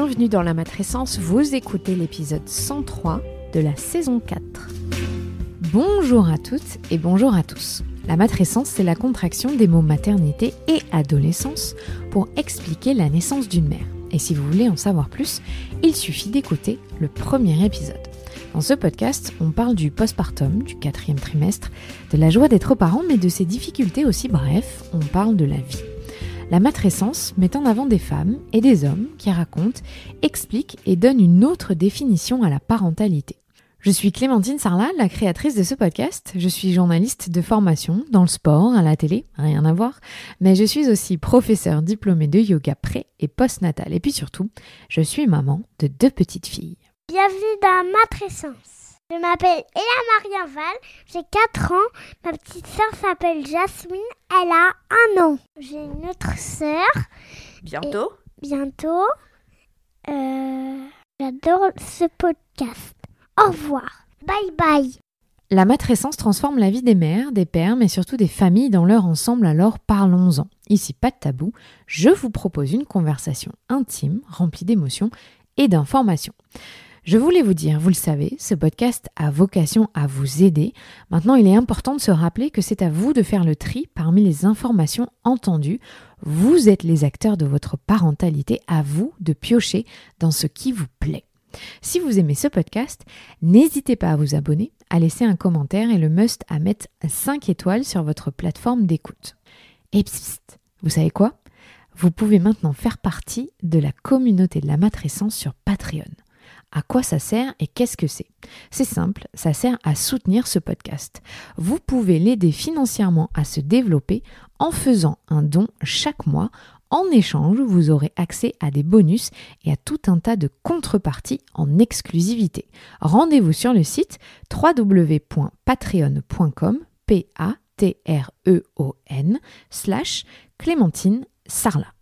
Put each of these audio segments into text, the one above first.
bienvenue dans la matrescence, vous écoutez l'épisode 103 de la saison 4. Bonjour à toutes et bonjour à tous. La matrescence, c'est la contraction des mots maternité et adolescence pour expliquer la naissance d'une mère. Et si vous voulez en savoir plus, il suffit d'écouter le premier épisode. Dans ce podcast, on parle du postpartum, du 4e trimestre, de la joie d'être parent, mais de ses difficultés aussi. Bref, on parle de la vie. La matrescence met en avant des femmes et des hommes qui racontent, expliquent et donnent une autre définition à la parentalité. Je suis Clémentine Sarlat, la créatrice de ce podcast. Je suis journaliste de formation dans le sport, à la télé, rien à voir, mais je suis aussi professeure diplômée de yoga pré- et postnatal. Et puis surtout, je suis maman de 2 petites filles. Bienvenue dans Matrescence. Je m'appelle Ella Maria Val, j'ai 4 ans. Ma petite sœur s'appelle Jasmine, elle a 1 an. J'ai une autre sœur. Bientôt. Bientôt. J'adore ce podcast. Au revoir. Bye bye. La matrescence transforme la vie des mères, des pères, mais surtout des familles dans leur ensemble, alors parlons-en. Ici, pas de tabou, je vous propose une conversation intime, remplie d'émotions et d'informations. Je voulais vous dire, vous le savez, ce podcast a vocation à vous aider. Maintenant, il est important de se rappeler que c'est à vous de faire le tri parmi les informations entendues. Vous êtes les acteurs de votre parentalité, à vous de piocher dans ce qui vous plaît. Si vous aimez ce podcast, n'hésitez pas à vous abonner, à laisser un commentaire et le must à mettre 5 étoiles sur votre plateforme d'écoute. Et psst, vous savez quoi ? Vous pouvez maintenant faire partie de la communauté de la matrescence sur Patreon. À quoi ça sert et qu'est-ce que c'est ? C'est simple, ça sert à soutenir ce podcast. Vous pouvez l'aider financièrement à se développer en faisant un don chaque mois. En échange, vous aurez accès à des bonus et à tout un tas de contreparties en exclusivité. Rendez-vous sur le site www.patreon.com Patreon/Clémentine Sarlat.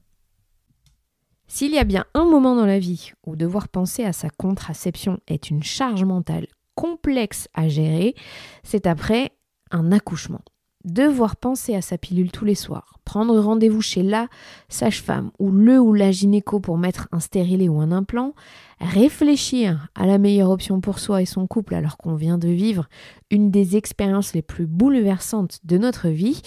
S'il y a bien un moment dans la vie où devoir penser à sa contraception est une charge mentale complexe à gérer, c'est après un accouchement. Devoir penser à sa pilule tous les soirs, prendre rendez-vous chez la sage-femme ou la gynéco pour mettre un stérilet ou un implant, réfléchir à la meilleure option pour soi et son couple alors qu'on vient de vivre une des expériences les plus bouleversantes de notre vie,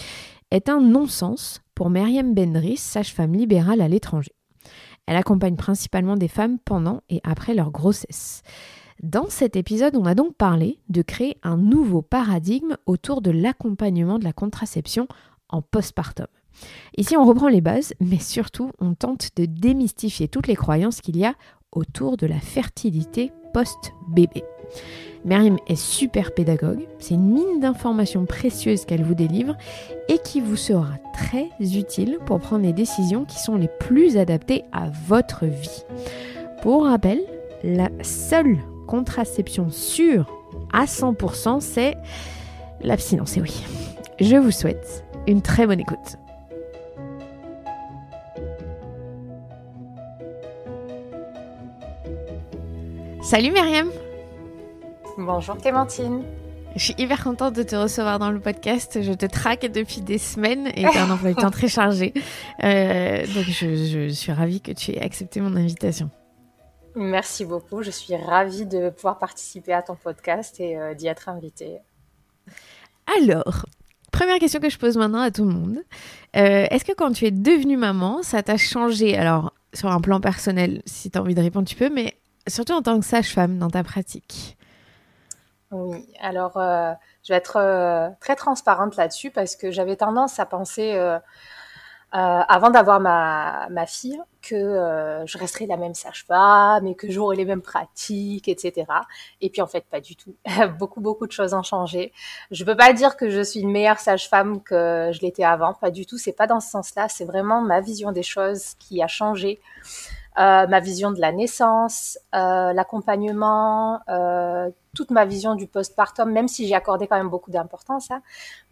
est un non-sens pour Myriam Bendris, sage-femme libérale à l'étranger. Elle accompagne principalement des femmes pendant et après leur grossesse. Dans cet épisode, on a donc parlé de créer un nouveau paradigme autour de l'accompagnement de la contraception en postpartum. Ici, on reprend les bases, mais surtout, on tente de démystifier toutes les croyances qu'il y a autour de la fertilité post-bébé. Myriam est super pédagogue, c'est une mine d'informations précieuses qu'elle vous délivre et qui vous sera très utile pour prendre les décisions qui sont les plus adaptées à votre vie. Pour rappel, la seule contraception sûre à 100%, c'est l'abstinence, et oui. Je vous souhaite une très bonne écoute. Salut Myriam. Bonjour Clémentine. Je suis hyper contente de te recevoir dans le podcast. Je te traque depuis des semaines et tu as un emploi du temps très chargé. Donc je suis ravie que tu aies accepté mon invitation. Merci beaucoup. Je suis ravie de pouvoir participer à ton podcast et d'y être invitée. Alors, première question que je pose maintenant à tout le monde. Est-ce que quand tu es devenue maman, ça t'a changé ? Alors, sur un plan personnel, si tu as envie de répondre, tu peux, mais surtout en tant que sage-femme dans ta pratique. Oui, alors je vais être très transparente là-dessus parce que j'avais tendance à penser, avant d'avoir ma fille, que je resterais la même sage-femme et que j'aurais les mêmes pratiques, etc. Et puis en fait, pas du tout. Beaucoup de choses ont changé. Je peux pas dire que je suis une meilleure sage-femme que je l'étais avant, pas du tout. C'est pas dans ce sens-là. C'est vraiment ma vision des choses qui a changé. Ma vision de la naissance, l'accompagnement, toute ma vision du postpartum, même si j'ai accordé quand même beaucoup d'importance, hein,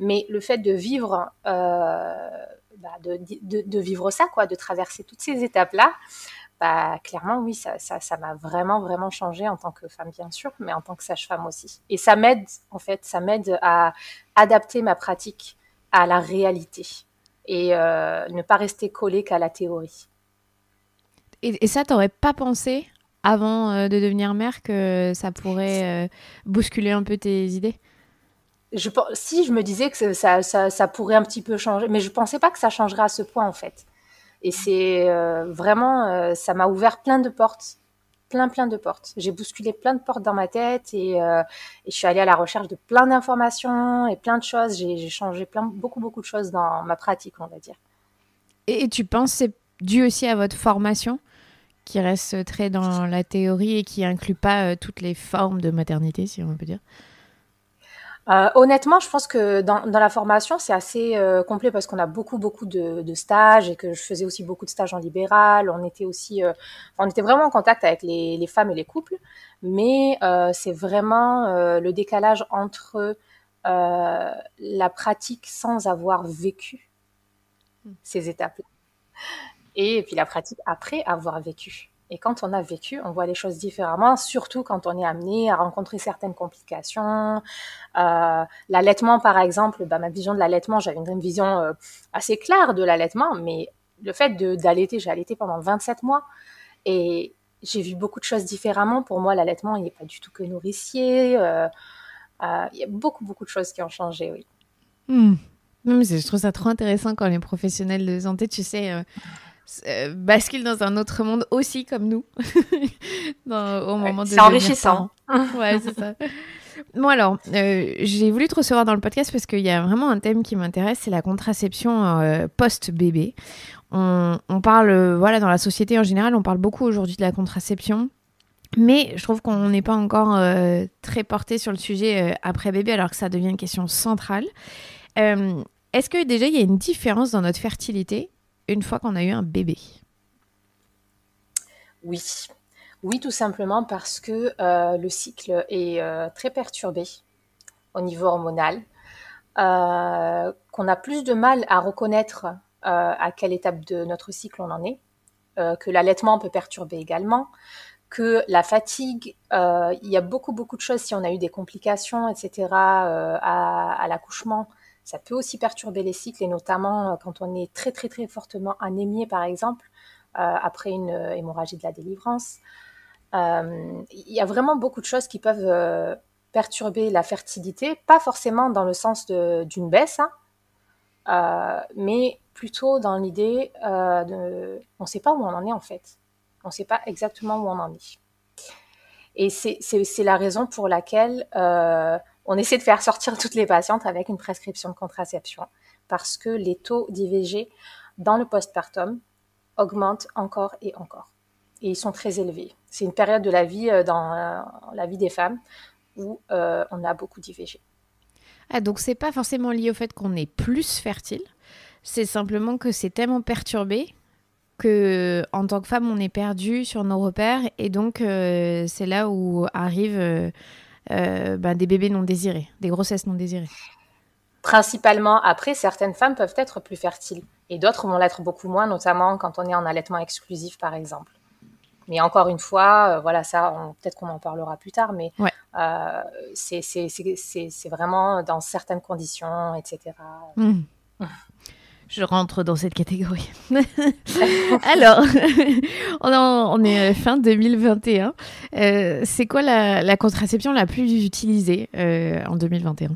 mais le fait de vivre, de vivre ça, quoi, de traverser toutes ces étapes-là, clairement, oui, ça m'a vraiment changé en tant que femme, bien sûr, mais en tant que sage-femme aussi. Et ça m'aide à adapter ma pratique à la réalité et ne pas rester collée qu'à la théorie. Et ça, t'aurais pas pensé avant de devenir mère que ça pourrait bousculer un peu tes idées? Si je me disais que ça pourrait un petit peu changer, mais je pensais pas que ça changerait à ce point en fait. Et c'est vraiment, ça m'a ouvert plein de portes, plein de portes. J'ai bousculé plein de portes dans ma tête et je suis allée à la recherche de plein d'informations et plein de choses. J'ai changé beaucoup de choses dans ma pratique, on va dire. Et tu penses que c'est dû aussi à votre formation qui reste très dans la théorie et qui inclut pas toutes les formes de maternité, si on peut dire? Honnêtement, je pense que dans la formation, c'est assez complet parce qu'on a beaucoup de stages et que je faisais aussi beaucoup de stages en libéral. On était vraiment en contact avec les femmes et les couples, mais c'est vraiment le décalage entre la pratique sans avoir vécu ces étapes et puis la pratique après avoir vécu. Et quand on a vécu, on voit les choses différemment, surtout quand on est amené à rencontrer certaines complications. L'allaitement, par exemple, ma vision de l'allaitement, j'avais une vision assez claire de l'allaitement, mais le fait d'allaiter, j'ai allaité pendant 27 mois et j'ai vu beaucoup de choses différemment. Pour moi, l'allaitement, il n'est pas du tout que nourricier. Il y a beaucoup de choses qui ont changé, oui. Non, mais je trouve ça trop intéressant quand les professionnels de santé, tu sais, basculent dans un autre monde aussi comme nous, au moment de c'est devenir enrichissant. parent. Ouais, c'est ça. Bon alors, j'ai voulu te recevoir dans le podcast parce qu'il y a vraiment un thème qui m'intéresse, c'est la contraception post-bébé. On parle, voilà, dans la société en général, on parle beaucoup aujourd'hui de la contraception. Mais je trouve qu'on n'est pas encore très porté sur le sujet après bébé, alors que ça devient une question centrale. Est-ce que déjà il y a une différence dans notre fertilité une fois qu'on a eu un bébé? Oui. Oui, tout simplement parce que le cycle est très perturbé au niveau hormonal, qu'on a plus de mal à reconnaître à quelle étape de notre cycle on en est, que l'allaitement peut perturber également, que la fatigue, il y a beaucoup de choses, si on a eu des complications, etc., à l'accouchement, ça peut aussi perturber les cycles, et notamment quand on est très fortement anémié, par exemple, après une hémorragie de la délivrance. Il y a vraiment beaucoup de choses qui peuvent perturber la fertilité, pas forcément dans le sens d'une baisse, hein, mais plutôt dans l'idée on ne sait pas où on en est en fait. On ne sait pas exactement où on en est. Et c'est la raison pour laquelle on essaie de faire sortir toutes les patientes avec une prescription de contraception, parce que les taux d'IVG dans le postpartum augmentent encore et encore. Et ils sont très élevés. C'est une période de la vie, dans la vie des femmes, où on a beaucoup d'IVG. Ah, donc c'est pas forcément lié au fait qu'on est plus fertile, c'est simplement que c'est tellement perturbé que en tant que femme, on est perdu sur nos repères, et donc c'est là où arrivent des bébés non désirés, des grossesses non désirées. Principalement, après, certaines femmes peuvent être plus fertiles et d'autres vont l'être beaucoup moins, notamment quand on est en allaitement exclusif, par exemple. Mais encore une fois, voilà, ça, peut-être qu'on en parlera plus tard, mais ouais. C'est vraiment dans certaines conditions, etc. Je rentre dans cette catégorie. Alors, on est fin 2021. C'est quoi la contraception la plus utilisée en 2021?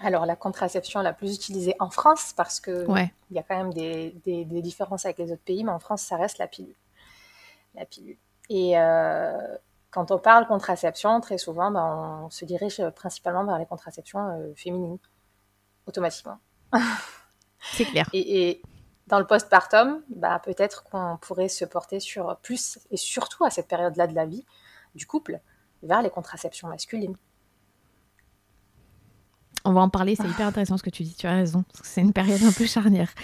Alors, la contraception la plus utilisée en France, parce qu'il y a quand même des différences avec les autres pays, mais en France, ça reste la pilule. La pilule. Et quand on parle contraception, très souvent, on se dirige principalement vers les contraceptions féminines, automatiquement. C'est clair. Et dans le postpartum, peut-être qu'on pourrait se porter sur plus, et surtout à cette période-là de la vie du couple, vers les contraceptions masculines. On va en parler, c'est hyper intéressant ce que tu dis, tu as raison, c'est une période un peu charnière.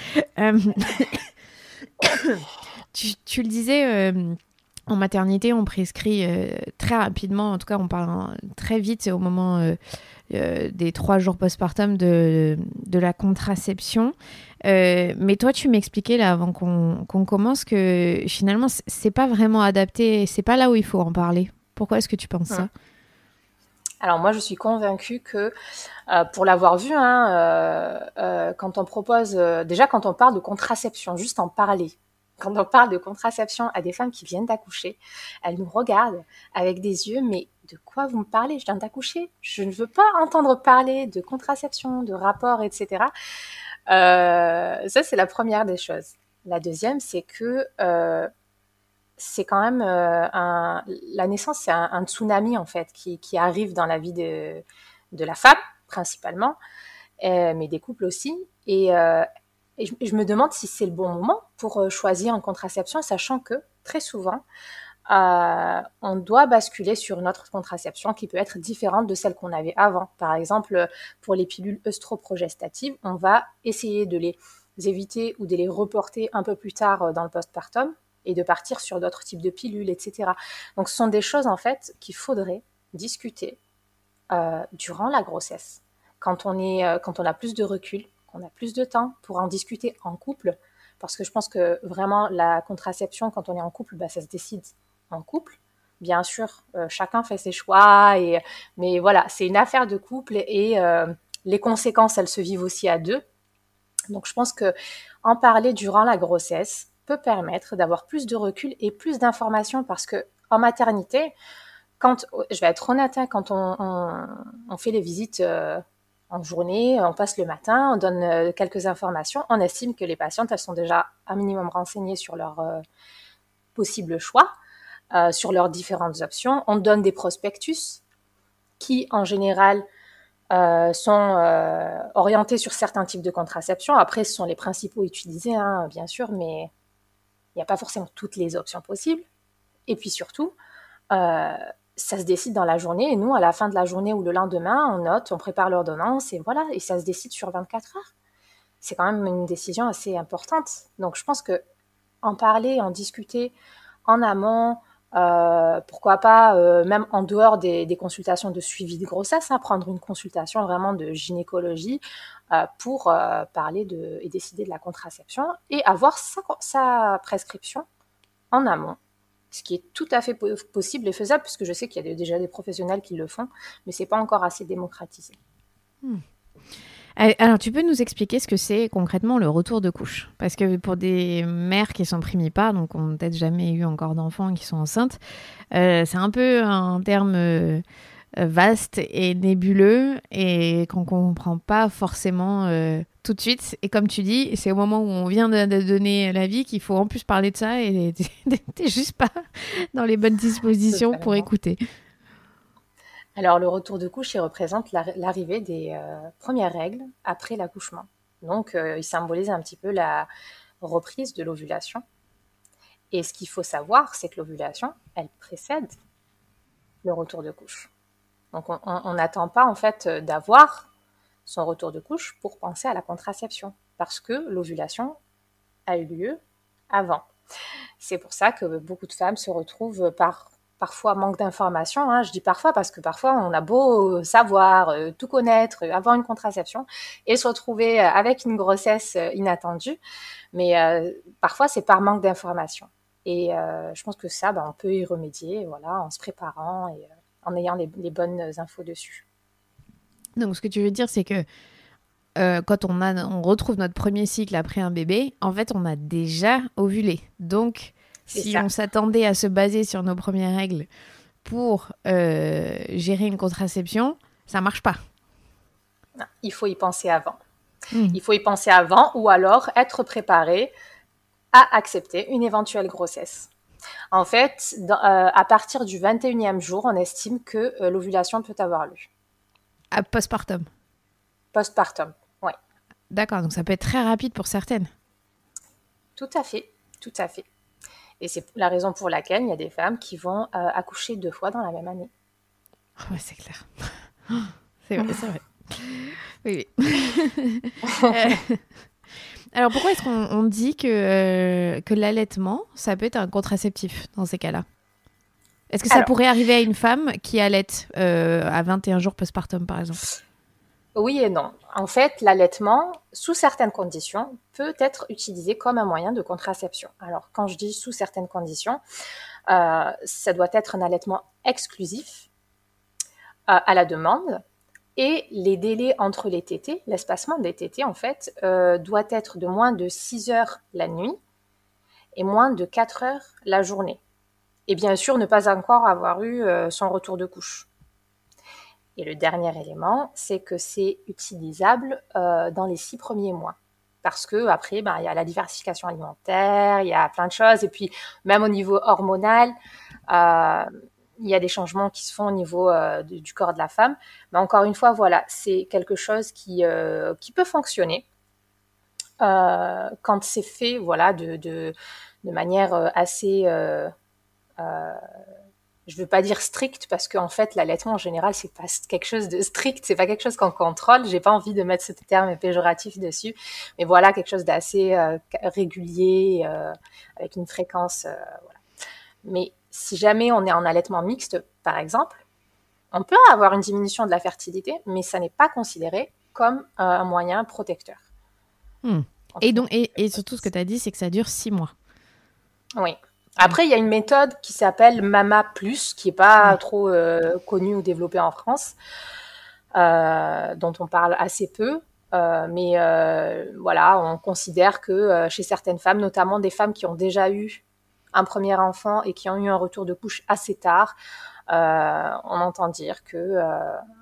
Tu le disais, en maternité, on prescrit très rapidement, en tout cas on parle très vite, c'est au moment des 3 jours postpartum de la contraception. Mais toi, tu m'expliquais là avant qu'on commence que finalement, c'est pas vraiment adapté, c'est pas là où il faut en parler. Pourquoi est-ce que tu penses ça? Alors moi, je suis convaincue que, pour l'avoir vu, quand on propose, déjà quand on parle de contraception, juste en parler, quand on parle de contraception à des femmes qui viennent d'accoucher, elles nous regardent avec des yeux, mais de quoi vous me parlez? Je viens d'accoucher. Je ne veux pas entendre parler de contraception, de rapport, etc. Ça, c'est la première des choses. La deuxième, c'est que c'est quand même la naissance, c'est un tsunami en fait qui arrive dans la vie de la femme principalement, mais des couples aussi. Et je me demande si c'est le bon moment pour choisir une contraception, sachant que très souvent, on doit basculer sur une autre contraception qui peut être différente de celle qu'on avait avant. Par exemple, pour les pilules œstroprogestatives, on va essayer de les éviter ou de les reporter un peu plus tard dans le postpartum et de partir sur d'autres types de pilules, etc. Donc, ce sont des choses, en fait, qu'il faudrait discuter durant la grossesse. Quand on a plus de recul, qu'on a plus de temps pour en discuter en couple, parce que je pense que vraiment, la contraception, quand on est en couple, ça se décide en couple. Bien sûr, chacun fait ses choix, mais voilà, c'est une affaire de couple et les conséquences, elles se vivent aussi à deux. Donc, je pense que en parler durant la grossesse peut permettre d'avoir plus de recul et plus d'informations parce que en maternité, je vais être honnête, quand on fait les visites en journée, on passe le matin, on donne quelques informations, on estime que les patientes, elles sont déjà un minimum renseignées sur leurs possibles choix, sur leurs différentes options. On donne des prospectus qui, en général, sont orientés sur certains types de contraception. Après, ce sont les principaux utilisés, bien sûr, mais il n'y a pas forcément toutes les options possibles. Et puis surtout, ça se décide dans la journée. Et nous, à la fin de la journée ou le lendemain, on note, on prépare l'ordonnance et voilà, et ça se décide sur 24 heures. C'est quand même une décision assez importante. Donc, je pense que en parler, en discuter en amont, pourquoi pas même en dehors des consultations de suivi de grossesse, prendre une consultation vraiment de gynécologie pour parler et décider de la contraception et avoir sa prescription en amont, ce qui est tout à fait possible et faisable, puisque je sais qu'il y a déjà des professionnels qui le font, mais c'est pas encore assez démocratisé. Alors, tu peux nous expliquer ce que c'est concrètement le retour de couche? Parce que pour des mères qui sont primipares, donc qui n'ont peut-être jamais eu encore d'enfants, qui sont enceintes, c'est un peu un terme vaste et nébuleux et qu'on ne comprend pas forcément tout de suite. Et comme tu dis, c'est au moment où on vient de donner la vie qu'il faut en plus parler de ça et t'es juste pas dans les bonnes dispositions pour écouter. Alors, le retour de couche, il représente l'arrivée des premières règles après l'accouchement. Donc, il symbolise un petit peu la reprise de l'ovulation. Et ce qu'il faut savoir, c'est que l'ovulation, elle précède le retour de couche. Donc, on n'attend pas, en fait, d'avoir son retour de couche pour penser à la contraception, parce que l'ovulation a eu lieu avant. C'est pour ça que beaucoup de femmes se retrouvent parfois manque d'informations. Je dis parfois parce que parfois on a beau savoir, tout connaître, avoir une contraception et se retrouver avec une grossesse inattendue, mais parfois c'est par manque d'informations. Et je pense que ça, on peut y remédier, voilà, en se préparant et en ayant les bonnes infos dessus. Donc ce que tu veux dire, c'est que quand on retrouve notre premier cycle après un bébé, en fait on a déjà ovulé. Donc si on s'attendait à se baser sur nos premières règles pour gérer une contraception, ça marche pas. Non, il faut y penser avant. Il faut y penser avant ou alors être préparé à accepter une éventuelle grossesse. En fait, à partir du 21e jour, on estime que l'ovulation peut avoir lieu. Postpartum. Postpartum, oui. D'accord, donc ça peut être très rapide pour certaines. Tout à fait, tout à fait. Et c'est la raison pour laquelle il y a des femmes qui vont accoucher 2 fois dans la même année. Oh, ouais, c'est clair. C'est vrai, c'est vrai. Oui. Alors, pourquoi est-ce qu'on dit que l'allaitement, ça peut être un contraceptif dans ces cas-là? Est-ce que ça pourrait arriver à une femme qui allaite à 21 jours postpartum, par exemple? Oui et non. En fait, l'allaitement, sous certaines conditions, peut être utilisé comme un moyen de contraception. Alors, quand je dis sous certaines conditions, ça doit être un allaitement exclusif à la demande. Et les délais entre les tétées, l'espacement des tétées, en fait, doit être de moins de 6 heures la nuit et moins de 4 heures la journée. Et bien sûr, ne pas encore avoir eu son retour de couche. Et le dernier élément, c'est que c'est utilisable dans les 6 premiers mois. Parce que après, il y a la diversification alimentaire, il y a plein de choses. Et puis, même au niveau hormonal, il y a des changements qui se font au niveau du corps de la femme. Mais encore une fois, voilà, c'est quelque chose qui peut fonctionner quand c'est fait, voilà, de manière assez... je veux pas dire strict parce qu'en fait l'allaitement en général c'est pas quelque chose de strict, c'est pas quelque chose qu'on contrôle. J'ai pas envie de mettre ce terme péjoratif dessus, mais voilà, quelque chose d'assez régulier avec une fréquence. Voilà. Mais si jamais on est en allaitement mixte, par exemple, on peut avoir une diminution de la fertilité, mais ça n'est pas considéré comme un moyen protecteur. Et donc et surtout ce que tu as dit, c'est que ça dure 6 mois. Oui. Après, il y a une méthode qui s'appelle Mama Plus, qui n'est pas trop connue ou développée en France, dont on parle assez peu. Mais voilà, on considère que chez certaines femmes, notamment des femmes qui ont déjà eu un premier enfant et qui ont eu un retour de couche assez tard, on entend dire que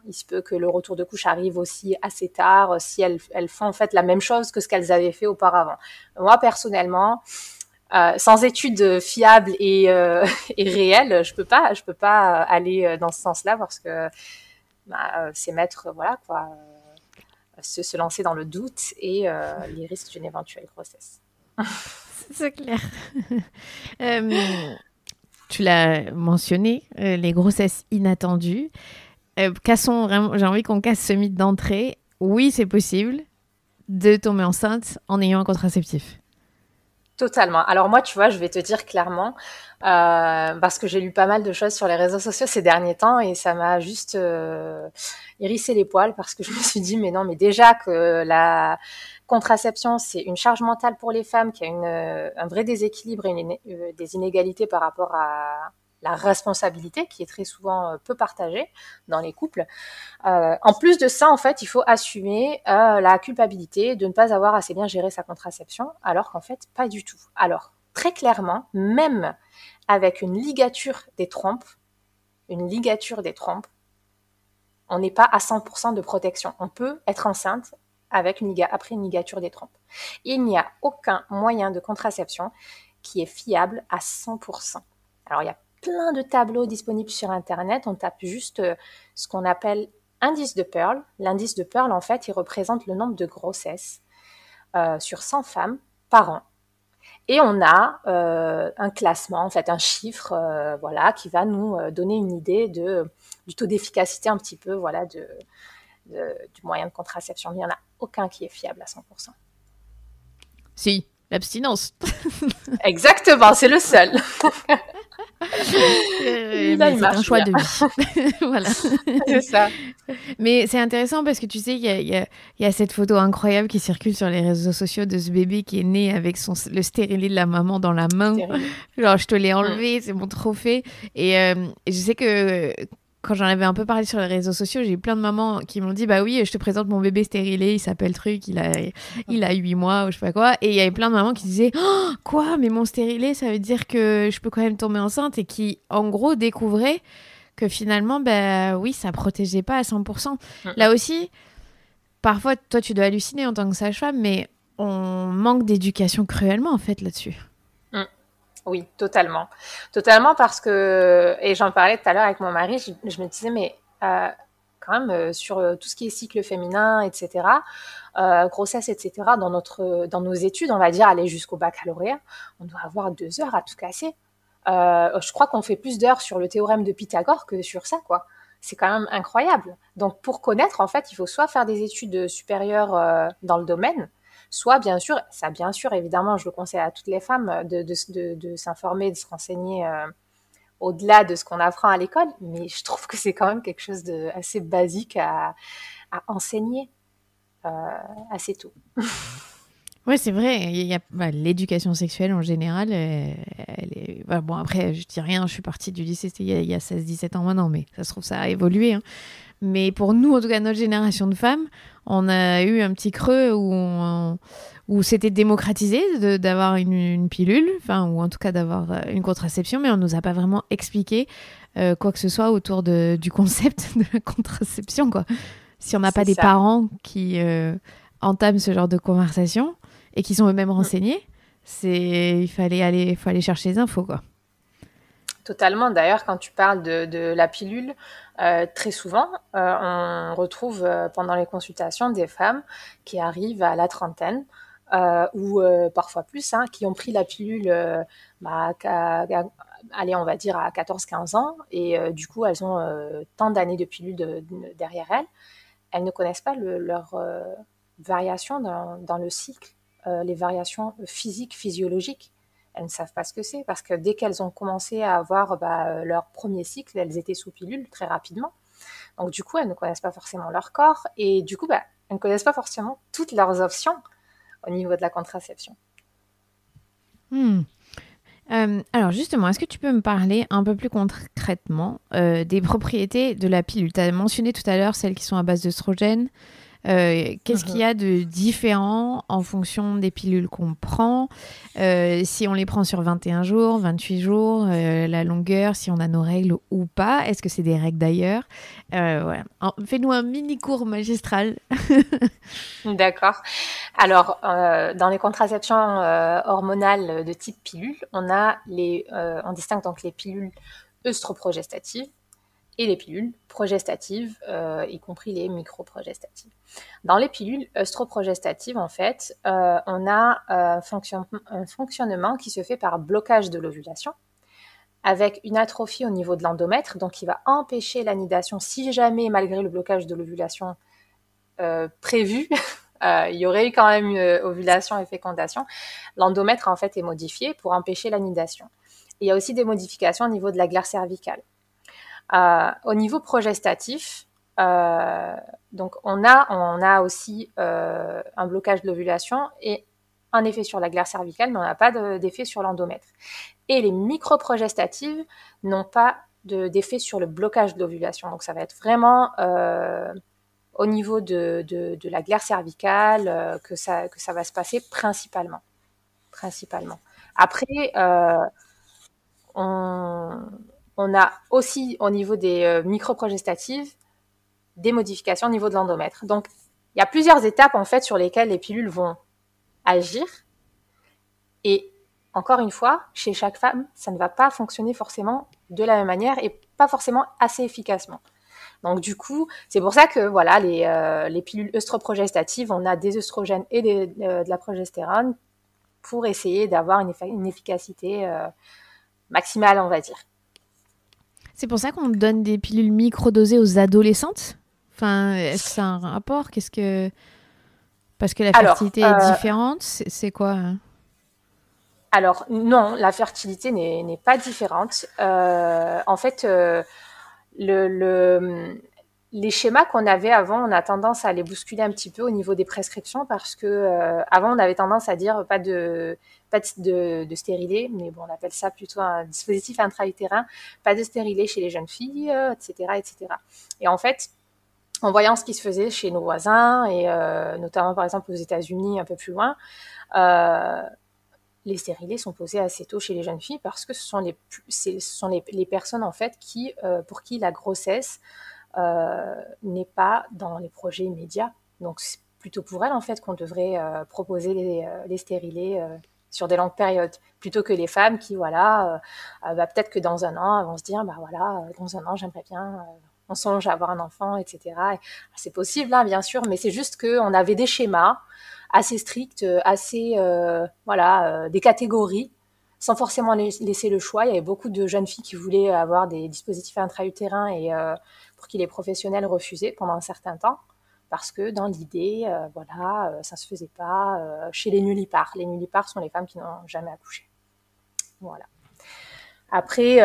il se peut que le retour de couche arrive aussi assez tard si elles font en fait la même chose que ce qu'elles avaient fait auparavant. Moi, personnellement, sans études fiables et réelles, je peux pas aller dans ce sens-là parce que c'est mettre voilà quoi, se lancer dans le doute et les risques d'une éventuelle grossesse. C'est clair. Tu l'as mentionné, les grossesses inattendues. J'ai envie qu'on casse ce mythe d'entrée. Oui, c'est possible de tomber enceinte en ayant un contraceptif. Totalement. Alors moi, tu vois, je vais te dire clairement, parce que j'ai lu pas mal de choses sur les réseaux sociaux ces derniers temps et ça m'a juste hérissé les poils parce que je me suis dit, mais non, mais déjà que la contraception, c'est une charge mentale pour les femmes, qui a un vrai déséquilibre et des inégalités par rapport à la responsabilité qui est très souvent peu partagée dans les couples. En plus de ça, en fait, il faut assumer la culpabilité de ne pas avoir assez bien géré sa contraception, alors qu'en fait, pas du tout. Alors, très clairement, même avec une ligature des trompes, on n'est pas à 100% de protection. On peut être enceinte après une ligature des trompes. Il n'y a aucun moyen de contraception qui est fiable à 100%. Alors, il y a plein de tableaux disponibles sur Internet. On tape juste ce qu'on appelle indice de Pearl. L'indice de Pearl, en fait, il représente le nombre de grossesses sur 100 femmes par an. Et on a un classement, en fait, un chiffre, voilà, qui va nous donner une idée du taux d'efficacité un petit peu, voilà, du moyen de contraception. Mais il n'y en a aucun qui est fiable à 100%. Si, l'abstinence. Exactement, c'est le seul. Mais c'est un choix de vie. Voilà. C'est ça. Mais c'est intéressant parce que tu sais, il y a cette photo incroyable qui circule sur les réseaux sociaux de ce bébé qui est né avec le stérilet de la maman dans la main. Genre, je te l'ai enlevé, c'est mon trophée. Et je sais que quand j'en avais un peu parlé sur les réseaux sociaux, j'ai eu plein de mamans qui m'ont dit bah oui, je te présente mon bébé stérilé, il s'appelle truc, il a 8 mois ou je sais pas quoi. Et il y avait plein de mamans qui disaient oh, quoi, mais mon stérilé, ça veut dire que je peux quand même tomber enceinte, et qui en gros découvraient que finalement oui, ça protégeait pas à 100%. Là aussi, parfois toi tu dois halluciner en tant que sage-femme, mais on manque d'éducation cruellement en fait là-dessus. Oui, totalement. Totalement parce que, et j'en parlais tout à l'heure avec mon mari, je me disais, mais quand même, sur tout ce qui est cycle féminin, etc., grossesse, etc., dans nos études, on va dire, aller jusqu'au baccalauréat, on doit avoir 2 heures à tout casser. Je crois qu'on fait plus d'heures sur le théorème de Pythagore que sur ça, quoi. C'est quand même incroyable. Donc, pour connaître, en fait, il faut soit faire des études supérieures dans le domaine, soit, bien sûr, évidemment, je le conseille à toutes les femmes de s'informer, de se renseigner au-delà de ce qu'on apprend à l'école, mais je trouve que c'est quand même quelque chose d'assez basique à enseigner assez tôt. Ouais, c'est vrai. L'éducation sexuelle en général, bon, après, je dis rien, je suis partie du lycée, c'était il y a 16-17 ans maintenant, mais ça se trouve, ça a évolué, hein. Mais pour nous, en tout cas, notre génération de femmes, on a eu un petit creux où c'était démocratisé d'avoir une pilule, enfin, ou en tout cas d'avoir une contraception, mais on nous a pas vraiment expliqué quoi que ce soit autour du concept de la contraception, quoi. Si on n'a pas C'est des ça. parents qui entament ce genre de conversation et qui sont eux-mêmes renseignés, faut aller chercher les infos, quoi. Totalement. D'ailleurs, quand tu parles de la pilule, très souvent, on retrouve pendant les consultations des femmes qui arrivent à la trentaine ou parfois plus, hein, qui ont pris la pilule, allez, on va dire à 14-15 ans, et du coup, elles ont tant d'années de pilule derrière elles. Elles ne connaissent pas leurs variations dans le cycle, les variations physiques, physiologiques. Elles ne savent pas ce que c'est, parce que dès qu'elles ont commencé à avoir leur premier cycle, elles étaient sous pilule très rapidement. Donc du coup, elles ne connaissent pas forcément leur corps, et du coup, elles ne connaissent pas forcément toutes leurs options au niveau de la contraception. Alors justement, est-ce que tu peux me parler un peu plus concrètement des propriétés de la pilule? Tu as mentionné tout à l'heure celles qui sont à base d'œstrogène. Qu'est-ce qu'il y a de différent en fonction des pilules qu'on prend, si on les prend sur 21 jours, 28 jours, la longueur, si on a nos règles ou pas, est-ce que c'est des règles d'ailleurs, voilà. Fais-nous un mini cours magistral. D'accord. Alors, dans les contraceptions hormonales de type pilule, on distingue donc les pilules œstroprogestatives et les pilules progestatives, y compris les microprogestatives. Dans les pilules œstroprogestatives, en fait, on a un fonctionnement qui se fait par blocage de l'ovulation, avec une atrophie au niveau de l'endomètre, donc qui va empêcher l'anidation si jamais, malgré le blocage de l'ovulation prévu, il y aurait eu quand même ovulation et fécondation. L'endomètre, en fait, est modifié pour empêcher l'anidation. Et il y a aussi des modifications au niveau de la glaire cervicale. Au niveau progestatif, donc on a aussi un blocage de l'ovulation et un effet sur la glaire cervicale, mais on n'a pas d'effet sur l'endomètre. Et les microprogestatives n'ont pas d'effet sur le blocage de l'ovulation. Donc ça va être vraiment au niveau de la glaire cervicale que ça va se passer principalement. Après, on a aussi au niveau des microprogestatives des modifications au niveau de l'endomètre. Donc, il y a plusieurs étapes en fait sur lesquelles les pilules vont agir. Et encore une fois, chez chaque femme, ça ne va pas fonctionner forcément de la même manière et pas forcément assez efficacement. Donc du coup, c'est pour ça que voilà, les pilules œstroprogestatives, on a des œstrogènes et de la progestérone pour essayer d'avoir une efficacité maximale, on va dire. C'est pour ça qu'on donne des pilules microdosées aux adolescentes. Enfin, est-ce que ça a un rapport? Parce que la fertilité est différente, c'est quoi, hein? Alors non, la fertilité n'est pas différente. En fait, les schémas qu'on avait avant, on a tendance à les bousculer un petit peu au niveau des prescriptions parce que avant, on avait tendance à dire pas de stérilet, mais bon, on appelle ça plutôt un dispositif intra-utérin, pas de stérilet chez les jeunes filles, etc., etc. Et en fait, en voyant ce qui se faisait chez nos voisins et notamment par exemple aux États-Unis, un peu plus loin, les stérilets sont posés assez tôt chez les jeunes filles parce que ce sont les personnes en fait pour qui la grossesse n'est pas dans les projets immédiats. Donc c'est plutôt pour elles en fait qu'on devrait proposer les stérilets sur des longues périodes, plutôt que les femmes qui peut-être que dans un an elles vont se dire dans un an j'aimerais bien on songe à avoir un enfant, etc. Et c'est possible, hein, bien sûr, mais c'est juste qu'on avait des schémas assez stricts, des catégories, sans forcément laisser le choix. Il y avait beaucoup de jeunes filles qui voulaient avoir des dispositifs intra-utérins et pour qui les professionnels refusaient pendant un certain temps, parce que dans l'idée, ça se faisait pas chez les nullipares. Les nullipares sont les femmes qui n'ont jamais accouché. Voilà. Après,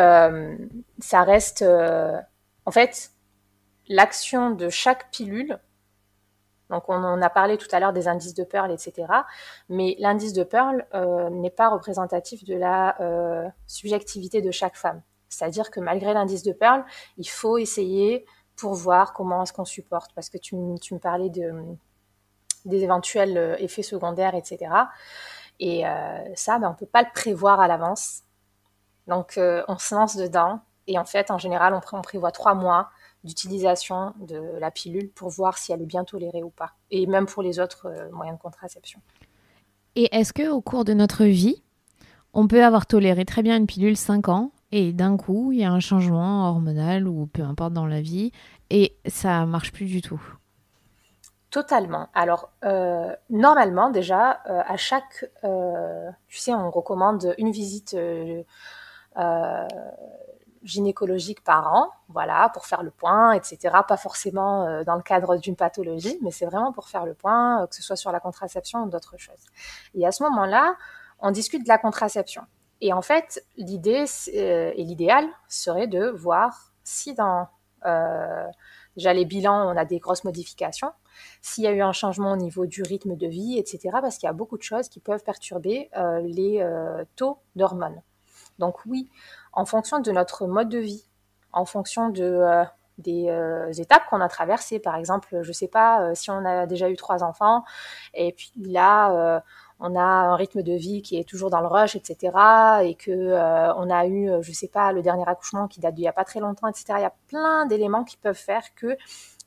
ça reste... en fait, l'action de chaque pilule, Donc, on a parlé tout à l'heure des indices de Pearl, etc. Mais l'indice de Pearl n'est pas représentatif de la subjectivité de chaque femme. C'est-à-dire que malgré l'indice de Pearl, il faut essayer pour voir comment est-ce qu'on supporte. Parce que tu me parlais des éventuels effets secondaires, etc. Et ça, on ne peut pas le prévoir à l'avance. Donc, on se lance dedans. Et en fait, en général, on prévoit 3 mois d'utilisation de la pilule pour voir si elle est bien tolérée ou pas. Et même pour les autres moyens de contraception. Et est-ce qu'au cours de notre vie, on peut avoir toléré très bien une pilule 5 ans et d'un coup, il y a un changement hormonal ou peu importe dans la vie et ça marche plus du tout? Totalement. Alors, normalement, déjà, à chaque... tu sais, on recommande une visite gynécologique par an, voilà, pour faire le point, etc. Pas forcément dans le cadre d'une pathologie, mais c'est vraiment pour faire le point, que ce soit sur la contraception ou d'autres choses. Et à ce moment-là, on discute de la contraception. Et en fait, l'idée et l'idéal serait de voir si dans déjà les bilans, on a des grosses modifications, s'il y a eu un changement au niveau du rythme de vie, etc. Parce qu'il y a beaucoup de choses qui peuvent perturber les taux d'hormones. Donc oui, en fonction de notre mode de vie, en fonction des étapes qu'on a traversées. Par exemple, je ne sais pas, si on a déjà eu 3 enfants, et puis là, on a un rythme de vie qui est toujours dans le rush, etc., et qu'on a eu, je ne sais pas, le dernier accouchement qui date d'il n'y a pas très longtemps, etc. Il y a plein d'éléments qui peuvent faire que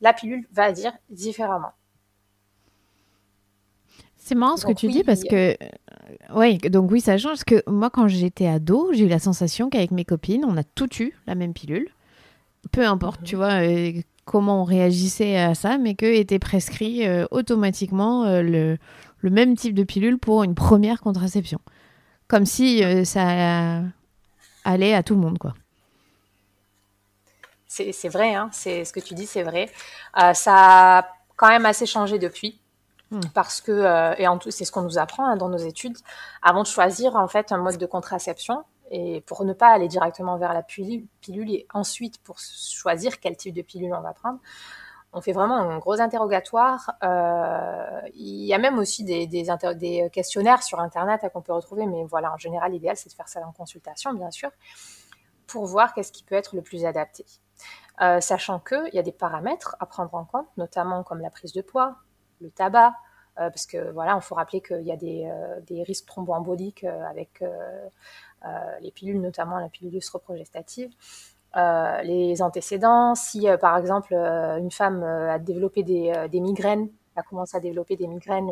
la pilule va agir différemment. C'est marrant ce que tu dis parce que... Oui, donc oui, ça change. Parce que moi, quand j'étais ado, j'ai eu la sensation qu'avec mes copines, on a toutes eu la même pilule. Peu importe, tu vois, comment on réagissait à ça, mais que était prescrit automatiquement le même type de pilule pour une première contraception. Comme si ça allait à tout le monde, quoi. C'est vrai, hein, c'est ce que tu dis, c'est vrai. Ça a quand même assez changé depuis. Parce que, et c'est ce qu'on nous apprend dans nos études, avant de choisir en fait un mode de contraception, et pour ne pas aller directement vers la pilule et ensuite pour choisir quel type de pilule on va prendre, on fait vraiment un gros interrogatoire. Il y a même aussi des questionnaires sur Internet qu'on peut retrouver, mais voilà, en général, l'idéal, c'est de faire ça en consultation, bien sûr, pour voir qu'est-ce qui peut être le plus adapté. Sachant qu'il y a des paramètres à prendre en compte, notamment comme la prise de poids, le tabac, parce que voilà, il faut rappeler qu'il y a des risques thromboemboliques avec les pilules, notamment la pilule œstroprogestative, les antécédents. Si par exemple une femme a développé des migraines, a commencé à développer des migraines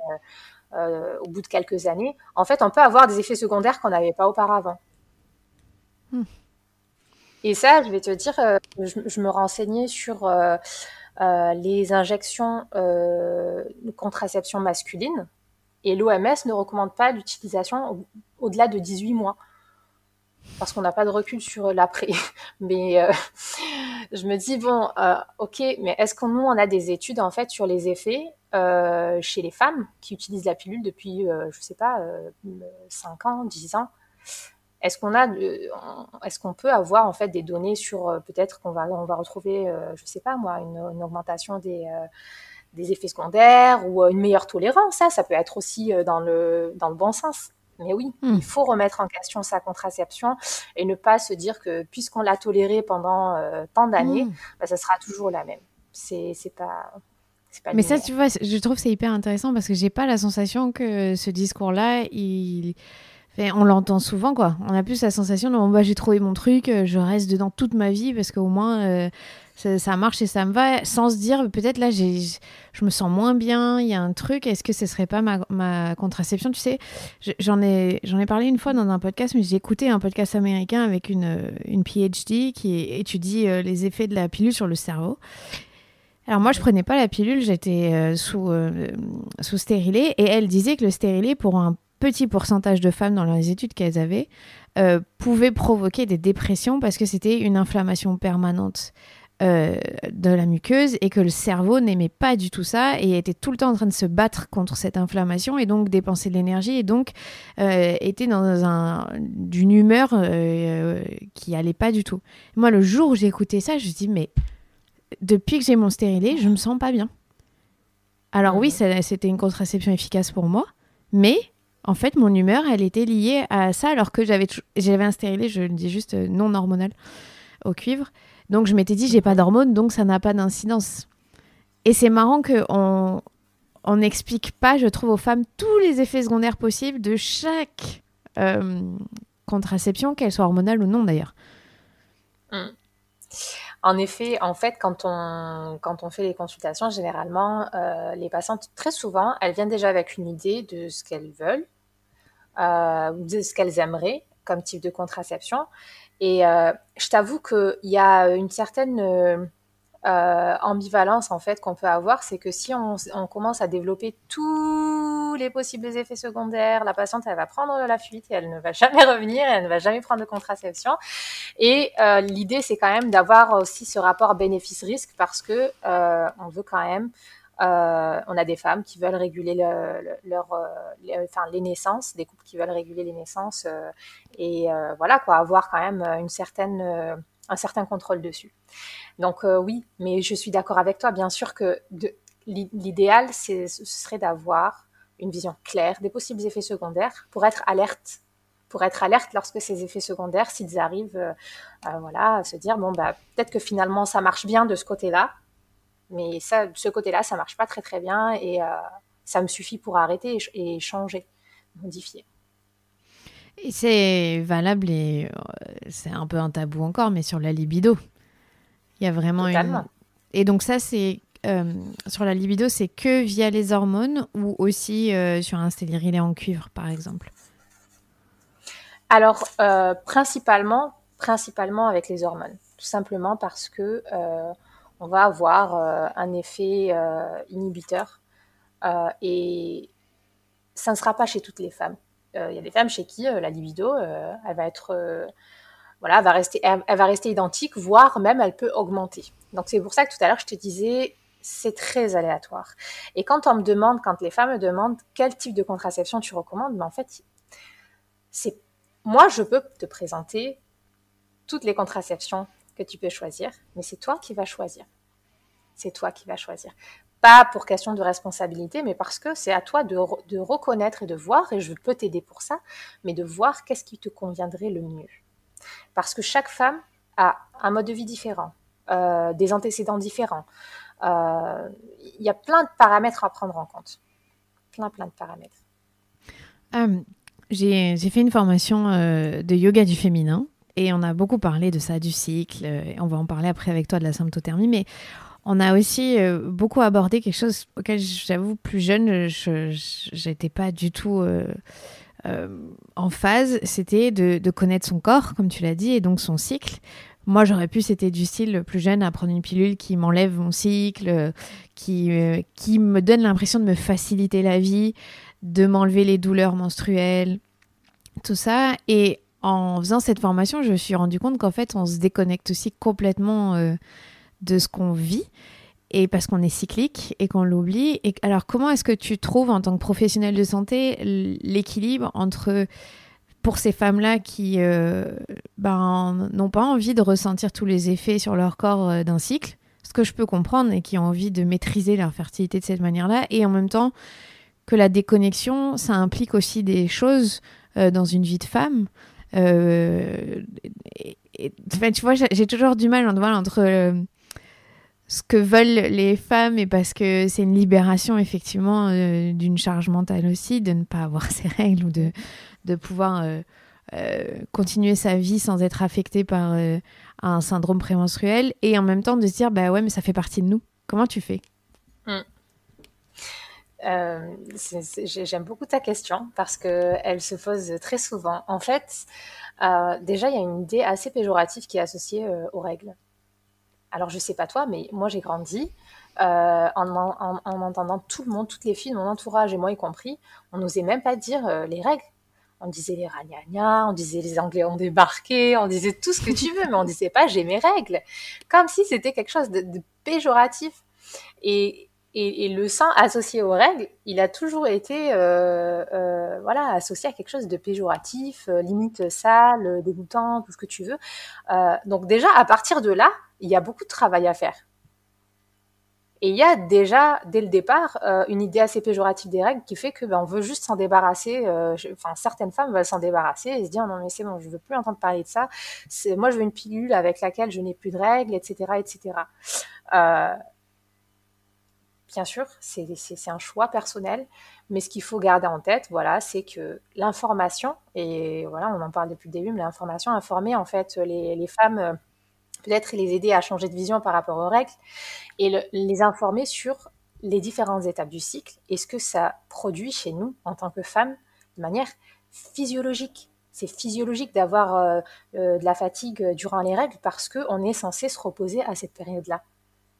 au bout de quelques années, en fait, on peut avoir des effets secondaires qu'on n'avait pas auparavant. Et ça, je vais te dire, je me renseignais sur les injections de contraception masculine, et l'OMS ne recommande pas l'utilisation au-delà de 18 mois parce qu'on n'a pas de recul sur l'après. Mais je me dis, bon, ok, mais est-ce que nous, on a des études en fait sur les effets chez les femmes qui utilisent la pilule depuis, je sais pas, 5 ans, 10 ans? Est-ce qu'on peut avoir en fait des données sur peut-être on va retrouver, je sais pas moi, une augmentation des effets secondaires ou une meilleure tolérance? Ça peut être aussi dans le bon sens. Mais oui, il faut remettre en question sa contraception et ne pas se dire que puisqu'on l'a tolérée pendant tant d'années, ça sera toujours la même. C'est pas mais ça, tu vois, je trouve que c'est hyper intéressant parce que j'ai pas la sensation que ce discours-là, on l'entend souvent, quoi. On a plus la sensation de j'ai trouvé mon truc, je reste dedans toute ma vie parce qu'au moins ça marche et ça me va, sans se dire peut-être là je me sens moins bien, il y a un truc, est-ce que ce serait pas ma contraception? Tu sais, j'en ai parlé une fois dans un podcast, mais j'ai écouté un podcast américain avec une PhD qui étudie les effets de la pilule sur le cerveau. Alors moi, je prenais pas la pilule, j'étais sous stérilet, et elle disait que le stérilet, pour un petit pourcentage de femmes dans les études qu'elles avaient, pouvait provoquer des dépressions parce que c'était une inflammation permanente de la muqueuse et que le cerveau n'aimait pas du tout ça et était tout le temps en train de se battre contre cette inflammation et donc dépenser de l'énergie et donc était dans d'une humeur qui allait pas du tout. Moi, le jour où j'ai écouté ça, je me dis mais depuis que j'ai mon stérilet, je me sens pas bien. Alors oui, c'était une contraception efficace pour moi, mais en fait, mon humeur, elle était liée à ça, alors que j'avais un stérilet, je le dis juste non hormonal, au cuivre. Donc je m'étais dit, j'ai pas d'hormones, donc ça n'a pas d'incidence. Et c'est marrant qu'on n'explique pas, je trouve, aux femmes tous les effets secondaires possibles de chaque contraception, qu'elle soit hormonale ou non d'ailleurs. En effet, en fait, quand on fait les consultations, généralement, les patientes, très souvent, elles viennent déjà avec une idée de ce qu'elles veulent, ou de ce qu'elles aimeraient comme type de contraception. Et je t'avoue qu'il y a une certaine ambivalence en fait qu'on peut avoir, c'est que si on commence à développer tous les possibles effets secondaires, la patiente elle va prendre la fuite et elle ne va jamais revenir, et elle ne va jamais prendre de contraception. Et l'idée c'est quand même d'avoir aussi ce rapport bénéfice-risque, parce que on veut quand même on a des femmes qui veulent réguler les naissances, des couples qui veulent réguler les naissances, et voilà quoi, avoir quand même un certain contrôle dessus. Donc oui, mais je suis d'accord avec toi. Bien sûr que l'idéal, ce serait d'avoir une vision claire des possibles effets secondaires pour être alerte. Lorsque ces effets secondaires, s'ils arrivent, voilà, à se dire, bon, bah, peut-être que finalement, ça marche bien de ce côté-là, mais ça, de ce côté-là, ça marche pas très très bien, et ça me suffit pour arrêter et changer, modifier. Et c'est valable, et c'est un peu un tabou encore, mais sur la libido. Il y a vraiment Totalement. Et donc ça, c'est sur la libido, c'est que via les hormones, ou aussi sur un stérilet en cuivre, par exemple? Alors, principalement avec les hormones, tout simplement parce que on va avoir un effet inhibiteur, et ça ne sera pas chez toutes les femmes. Il y a des femmes chez qui la libido, elle va être, voilà, elle va rester identique, voire même elle peut augmenter. Donc c'est pour ça que tout à l'heure je te disais, c'est très aléatoire. Et quand les femmes me demandent quel type de contraception tu recommandes, mais en fait, moi je peux te présenter toutes les contraceptions que tu peux choisir, mais c'est toi qui vas choisir. C'est toi qui vas choisir. Pas pour question de responsabilité, mais parce que c'est à toi de reconnaître et de voir, et je peux t'aider pour ça, mais de voir qu'est-ce qui te conviendrait le mieux. Parce que chaque femme a un mode de vie différent, des antécédents différents. Il y a plein de paramètres à prendre en compte. Plein de paramètres. J'ai fait une formation de yoga du féminin, et on a beaucoup parlé de ça, du cycle, et on va en parler après avec toi de la symptothermie, mais on a aussi beaucoup abordé quelque chose auquel, j'avoue, plus jeune, je n'étais pas du tout en phase. C'était de connaître son corps, comme tu l'as dit, et donc son cycle. Moi, j'aurais pu, c'était du style plus jeune, à prendre une pilule qui m'enlève mon cycle, qui me donne l'impression de me faciliter la vie, de m'enlever les douleurs menstruelles, tout ça. Et en faisant cette formation, je me suis rendu compte qu'en fait, on se déconnecte aussi complètement de ce qu'on vit, et parce qu'on est cyclique et qu'on l'oublie. Et alors, comment est-ce que tu trouves, en tant que professionnel de santé, l'équilibre entre, pour ces femmes-là qui n'ont pas envie de ressentir tous les effets sur leur corps d'un cycle, ce que je peux comprendre, et qui ont envie de maîtriser leur fertilité de cette manière-là, et en même temps que la déconnexion, ça implique aussi des choses dans une vie de femme. Enfin, tu vois, j'ai toujours du mal entre ce que veulent les femmes, et parce que c'est une libération effectivement d'une charge mentale aussi, de ne pas avoir ses règles, ou de pouvoir continuer sa vie sans être affectée par un syndrome prémenstruel, et en même temps de se dire, bah ouais, mais ça fait partie de nous. Comment tu fais? J'aime beaucoup ta question, parce qu'elle se pose très souvent. En fait, déjà, il y a une idée assez péjorative qui est associée aux règles. Alors, je sais pas toi, mais moi, j'ai grandi en entendant tout le monde, toutes les filles de mon entourage, et moi y compris, on n'osait même pas dire les règles. On disait les ragnagnas, on disait les Anglais ont débarqué, on disait tout ce que tu veux, mais on disait pas j'ai mes règles. Comme si c'était quelque chose de péjoratif. Et le sang associé aux règles, il a toujours été voilà, associé à quelque chose de péjoratif, limite sale, dégoûtant, tout ce que tu veux. Donc déjà, à partir de là, il y a beaucoup de travail à faire. Et il y a déjà, dès le départ, une idée assez péjorative des règles qui fait que on veut juste s'en débarrasser. Certaines femmes veulent s'en débarrasser et se dire non mais c'est bon, je veux plus entendre parler de ça. Moi, je veux une pilule avec laquelle je n'ai plus de règles, etc., etc. Bien sûr, c'est un choix personnel, mais ce qu'il faut garder en tête, voilà, c'est que l'information, et voilà, on en parle depuis le début, mais l'information, informer en fait les femmes, peut-être les aider à changer de vision par rapport aux règles, et les informer sur les différentes étapes du cycle et ce que ça produit chez nous en tant que femmes de manière physiologique. C'est physiologique d'avoir de la fatigue durant les règles parce qu'on est censé se reposer à cette période-là.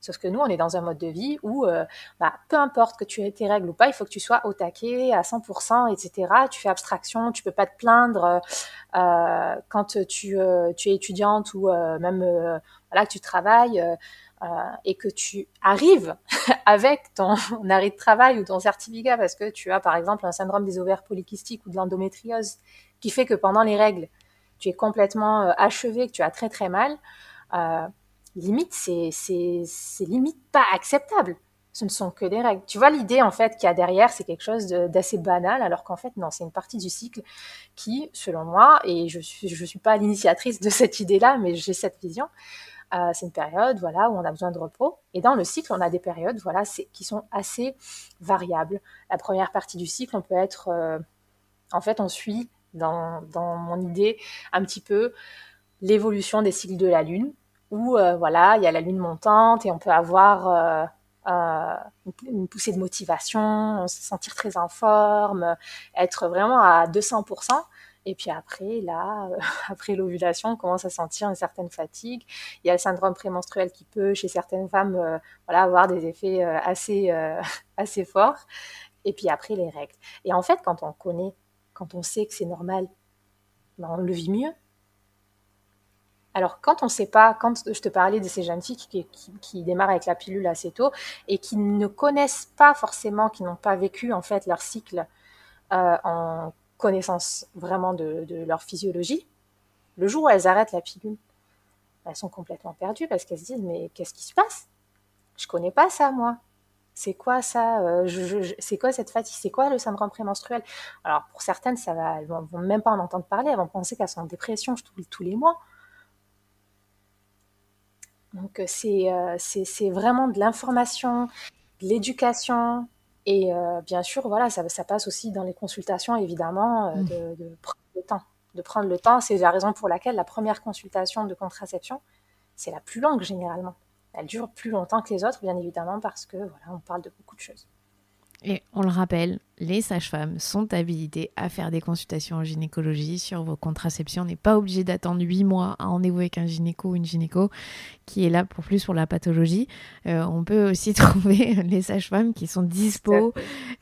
Sauf que nous, on est dans un mode de vie où, peu importe que tu aies tes règles ou pas, il faut que tu sois au taquet, à 100%, etc. Tu fais abstraction, tu peux pas te plaindre quand tu es étudiante ou même voilà, que tu travailles et que tu arrives avec ton arrêt de travail ou ton certificat parce que tu as, par exemple, un syndrome des ovaires polykystiques ou de l'endométriose qui fait que pendant les règles, tu es complètement achevé, que tu as très très mal. Limite, c'est limite pas acceptable. Ce ne sont que des règles. Tu vois, l'idée, en fait, qu'il y a derrière, c'est quelque chose d'assez banal, alors qu'en fait, non, c'est une partie du cycle qui, selon moi, et je suis pas l'initiatrice de cette idée-là, mais j'ai cette vision, c'est une période, voilà, où on a besoin de repos. Et dans le cycle, on a des périodes, voilà, qui sont assez variables. La première partie du cycle, on peut être, en fait, on suit, dans mon idée, un petit peu l'évolution des cycles de la Lune, où voilà, il y a la lune montante et on peut avoir une poussée de motivation, se sentir très en forme, être vraiment à 200%. Et puis après, là, après l'ovulation, on commence à sentir une certaine fatigue. Il y a le syndrome prémenstruel qui peut, chez certaines femmes, voilà, avoir des effets assez forts. Et puis après, les règles. Et en fait, quand on connaît, quand on sait que c'est normal, ben, on le vit mieux. Alors, quand on ne sait pas, quand je te parlais de ces jeunes filles qui démarrent avec la pilule assez tôt et qui ne connaissent pas forcément, qui n'ont pas vécu en fait leur cycle en connaissance vraiment de leur physiologie, le jour où elles arrêtent la pilule, elles sont complètement perdues parce qu'elles se disent mais qu'est-ce qui se passe? Je connais pas ça moi. C'est quoi ça? C'est quoi cette fatigue? C'est quoi le syndrome prémenstruel? Alors pour certaines, ça va, elles vont même pas en entendre parler, elles vont penser qu'elles sont en dépression tous les mois. Donc c'est vraiment de l'information, de l'éducation et bien sûr voilà ça passe aussi dans les consultations évidemment de prendre le temps. De prendre le temps, c'est la raison pour laquelle la première consultation de contraception, c'est la plus longue généralement. Elle dure plus longtemps que les autres bien évidemment parce que voilà, on parle de beaucoup de choses. Et on le rappelle, les sages-femmes sont habilitées à faire des consultations en gynécologie sur vos contraceptions. On n'est pas obligé d'attendre 8 mois à rendez-vous avec un gynéco ou une gynéco qui est là pour la pathologie. On peut aussi trouver les sages-femmes qui sont dispo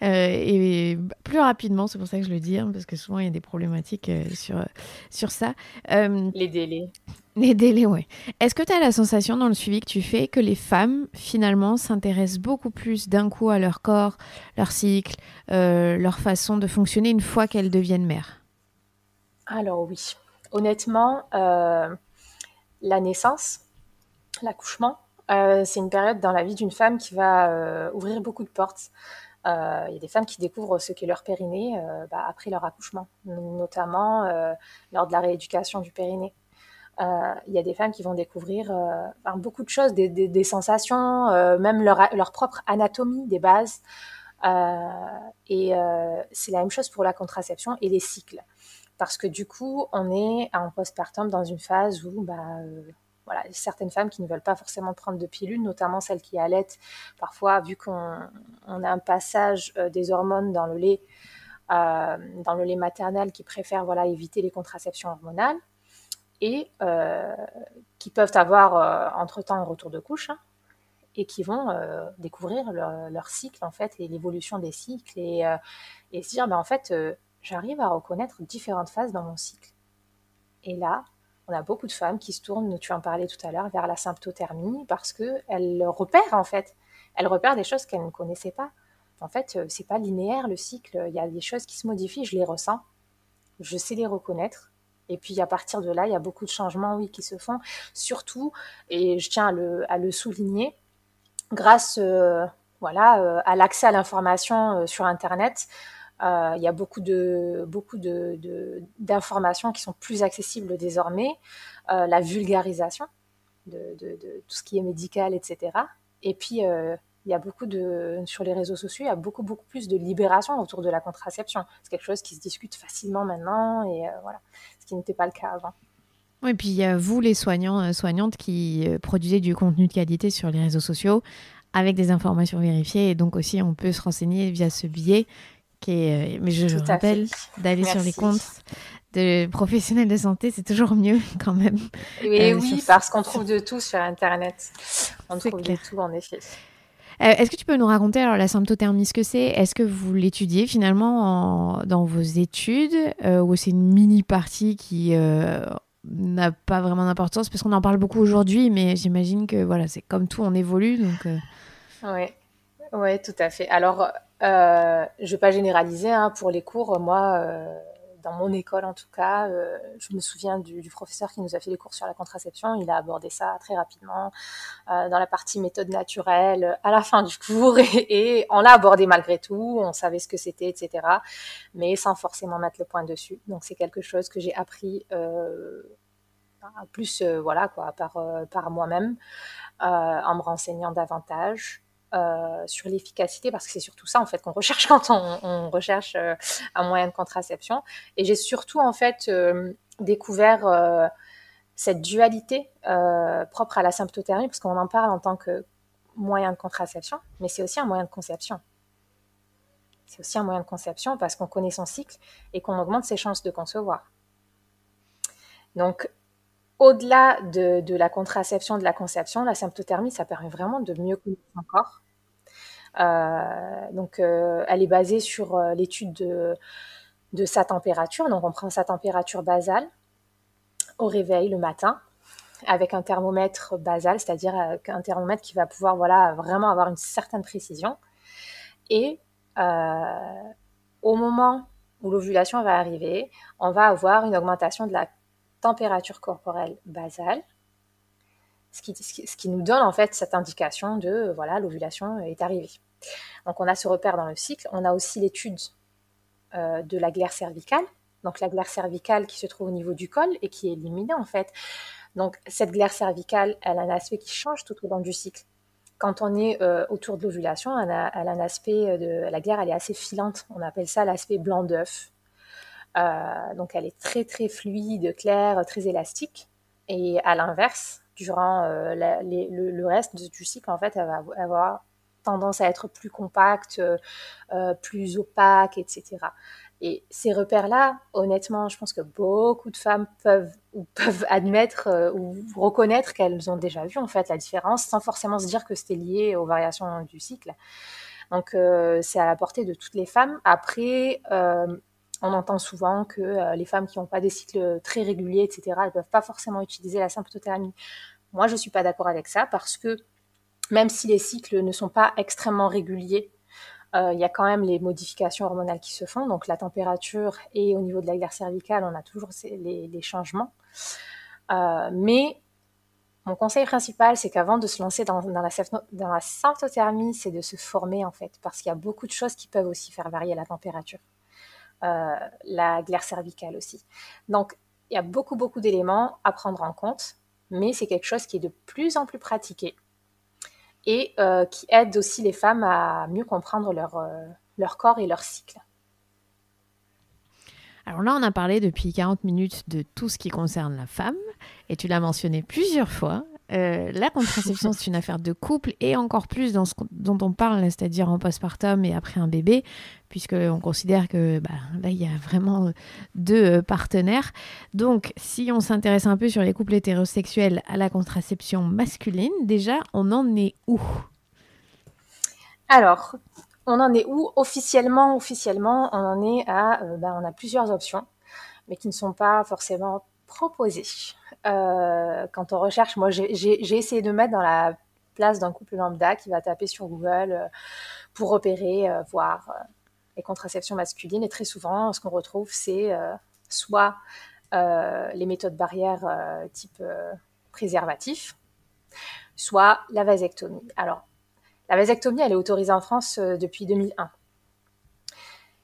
et plus rapidement. C'est pour ça que je le dis, hein, parce que souvent il y a des problématiques sur ça. Les délais. Les délais, ouais. Est-ce que tu as la sensation dans le suivi que tu fais que les femmes, finalement, s'intéressent beaucoup plus d'un coup à leur corps, leur cycle, leur façon de fonctionner une fois qu'elles deviennent mères? Alors oui, honnêtement, la naissance, l'accouchement, c'est une période dans la vie d'une femme qui va ouvrir beaucoup de portes. Il y a des femmes qui découvrent ce qu'est leur périnée après leur accouchement, notamment lors de la rééducation du périnée. Il y a des femmes qui vont découvrir beaucoup de choses, des sensations, même leur propre anatomie des bases. C'est la même chose pour la contraception et les cycles. Parce que du coup, on est en postpartum dans une phase où voilà, certaines femmes qui ne veulent pas forcément prendre de pilules, notamment celles qui allaitent, parfois, vu qu'on a un passage des hormones dans le lait maternel, qui préfèrent voilà, éviter les contraceptions hormonales, et qui peuvent avoir entre-temps un retour de couche, hein, et qui vont découvrir leur cycle, en fait, et l'évolution des cycles, et se dire, en fait, j'arrive à reconnaître différentes phases dans mon cycle. Et là, on a beaucoup de femmes qui se tournent, tu en parlais tout à l'heure, vers la symptothermie, parce qu'elles repèrent, en fait. Elles repèrent des choses qu'elles ne connaissaient pas. En fait, c'est pas linéaire, le cycle. Il y a des choses qui se modifient, je les ressens. Je sais les reconnaître. Et puis, à partir de là, il y a beaucoup de changements, oui, qui se font. Surtout, et je tiens à le souligner, grâce à l'accès à l'information sur Internet, il y a beaucoup d'informations qui sont plus accessibles désormais, la vulgarisation de tout ce qui est médical, etc. Et puis, il y a sur les réseaux sociaux, il y a beaucoup plus de libération autour de la contraception. C'est quelque chose qui se discute facilement maintenant, et voilà, ce qui n'était pas le cas avant. Et puis, il y a vous, les soignants, soignantes, qui produisez du contenu de qualité sur les réseaux sociaux avec des informations vérifiées. Et donc aussi, on peut se renseigner via ce biais mais je rappelle d'aller sur les comptes de professionnels de santé, c'est toujours mieux quand même. Et oui, parce qu'on trouve de tout sur Internet. On trouve de tout, en effet. Est-ce que tu peux nous raconter alors la symptothermie, ce que c'est? Est-ce que vous l'étudiez finalement dans vos études ou c'est une mini-partie qui n'a pas vraiment d'importance? Parce qu'on en parle beaucoup aujourd'hui, mais j'imagine que voilà, c'est comme tout, on évolue. Donc, Oui, tout à fait. Alors, je ne vais pas généraliser, hein, pour les cours. Moi, dans mon école en tout cas, je me souviens du professeur qui nous a fait les cours sur la contraception. Il a abordé ça très rapidement dans la partie méthode naturelle à la fin du cours, et on l'a abordé malgré tout. On savait ce que c'était, etc. Mais sans forcément mettre le point dessus. Donc c'est quelque chose que j'ai appris plus par moi-même, en me renseignant davantage. Sur l'efficacité, parce que c'est surtout ça en fait qu'on recherche quand on recherche un moyen de contraception. Et j'ai surtout en fait découvert cette dualité propre à la symptothermie, parce qu'on en parle en tant que moyen de contraception, mais c'est aussi un moyen de conception. C'est aussi un moyen de conception parce qu'on connaît son cycle et qu'on augmente ses chances de concevoir. Donc, au-delà de la contraception, de la conception, la symptothermie, ça permet vraiment de mieux connaître son corps. Elle est basée sur l'étude de sa température. Donc, on prend sa température basale au réveil le matin avec un thermomètre basal, c'est-à-dire un thermomètre qui va pouvoir vraiment avoir une certaine précision. Et au moment où l'ovulation va arriver, on va avoir une augmentation de la température corporelle basale, ce qui nous donne en fait cette indication de l'ovulation est arrivée. Donc on a ce repère dans le cycle. On a aussi l'étude de la glaire cervicale. Donc la glaire cervicale qui se trouve au niveau du col et qui est éliminée en fait. Donc cette glaire cervicale, elle a un aspect qui change tout au long du cycle. Quand on est autour de l'ovulation, elle a un aspect la glaire, elle est assez filante. On appelle ça l'aspect blanc d'œuf. Donc elle est très très fluide, claire, très élastique. Et à l'inverse, durant le reste du cycle, en fait, elle va avoir tendance à être plus compacte, plus opaque, etc. Et ces repères-là, honnêtement, je pense que beaucoup de femmes peuvent admettre ou reconnaître qu'elles ont déjà vu en fait la différence, sans forcément se dire que c'était lié aux variations du cycle. Donc c'est à la portée de toutes les femmes. Après, on entend souvent que les femmes qui n'ont pas des cycles très réguliers, etc., elles ne peuvent pas forcément utiliser la symptothermie. Moi, je ne suis pas d'accord avec ça, parce que même si les cycles ne sont pas extrêmement réguliers, il y a quand même les modifications hormonales qui se font. Donc la température et au niveau de la glaire cervicale, on a toujours les changements. Mais mon conseil principal, c'est qu'avant de se lancer dans la symptothermie, c'est de se former en fait, parce qu'il y a beaucoup de choses qui peuvent aussi faire varier la température. La glaire cervicale aussi. Donc, il y a beaucoup d'éléments à prendre en compte, mais c'est quelque chose qui est de plus en plus pratiqué et qui aide aussi les femmes à mieux comprendre leur corps et leur cycle. Alors là, on a parlé depuis 40 minutes de tout ce qui concerne la femme, et tu l'as mentionné plusieurs fois. La contraception, c'est une affaire de couple, et encore plus dans ce dont on parle, c'est-à-dire en postpartum et après un bébé, puisqu'on considère que là, il y a vraiment deux partenaires. Donc, si on s'intéresse un peu sur les couples hétérosexuels à la contraception masculine, déjà, on en est où? Alors, on en est où officiellement, on en est à... on a plusieurs options, mais qui ne sont pas forcément proposées. Quand on recherche, moi j'ai essayé de mettre dans la place d'un couple lambda qui va taper sur Google pour repérer, voir les contraceptions masculines. Et très souvent, ce qu'on retrouve, c'est soit les méthodes barrières type préservatif, soit la vasectomie. Alors, La vasectomie, elle est autorisée en France depuis 2001.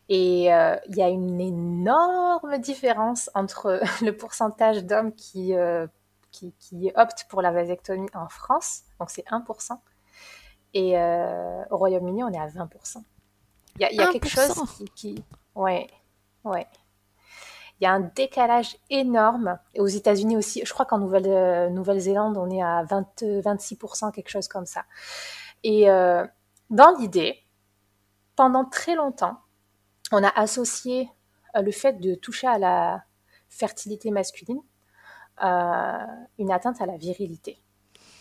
Et il y a une énorme différence entre le pourcentage d'hommes qui optent pour la vasectomie en France, donc c'est 1%, et au Royaume-Uni, on est à 20%. Il y a quelque chose 1%. Ouais, ouais. Il y a un décalage énorme. Et aux États-Unis aussi, je crois qu'en Nouvelle-Zélande, on est à 26%, quelque chose comme ça. Et dans l'idée, pendant très longtemps, on a associé le fait de toucher à la fertilité masculine une atteinte à la virilité.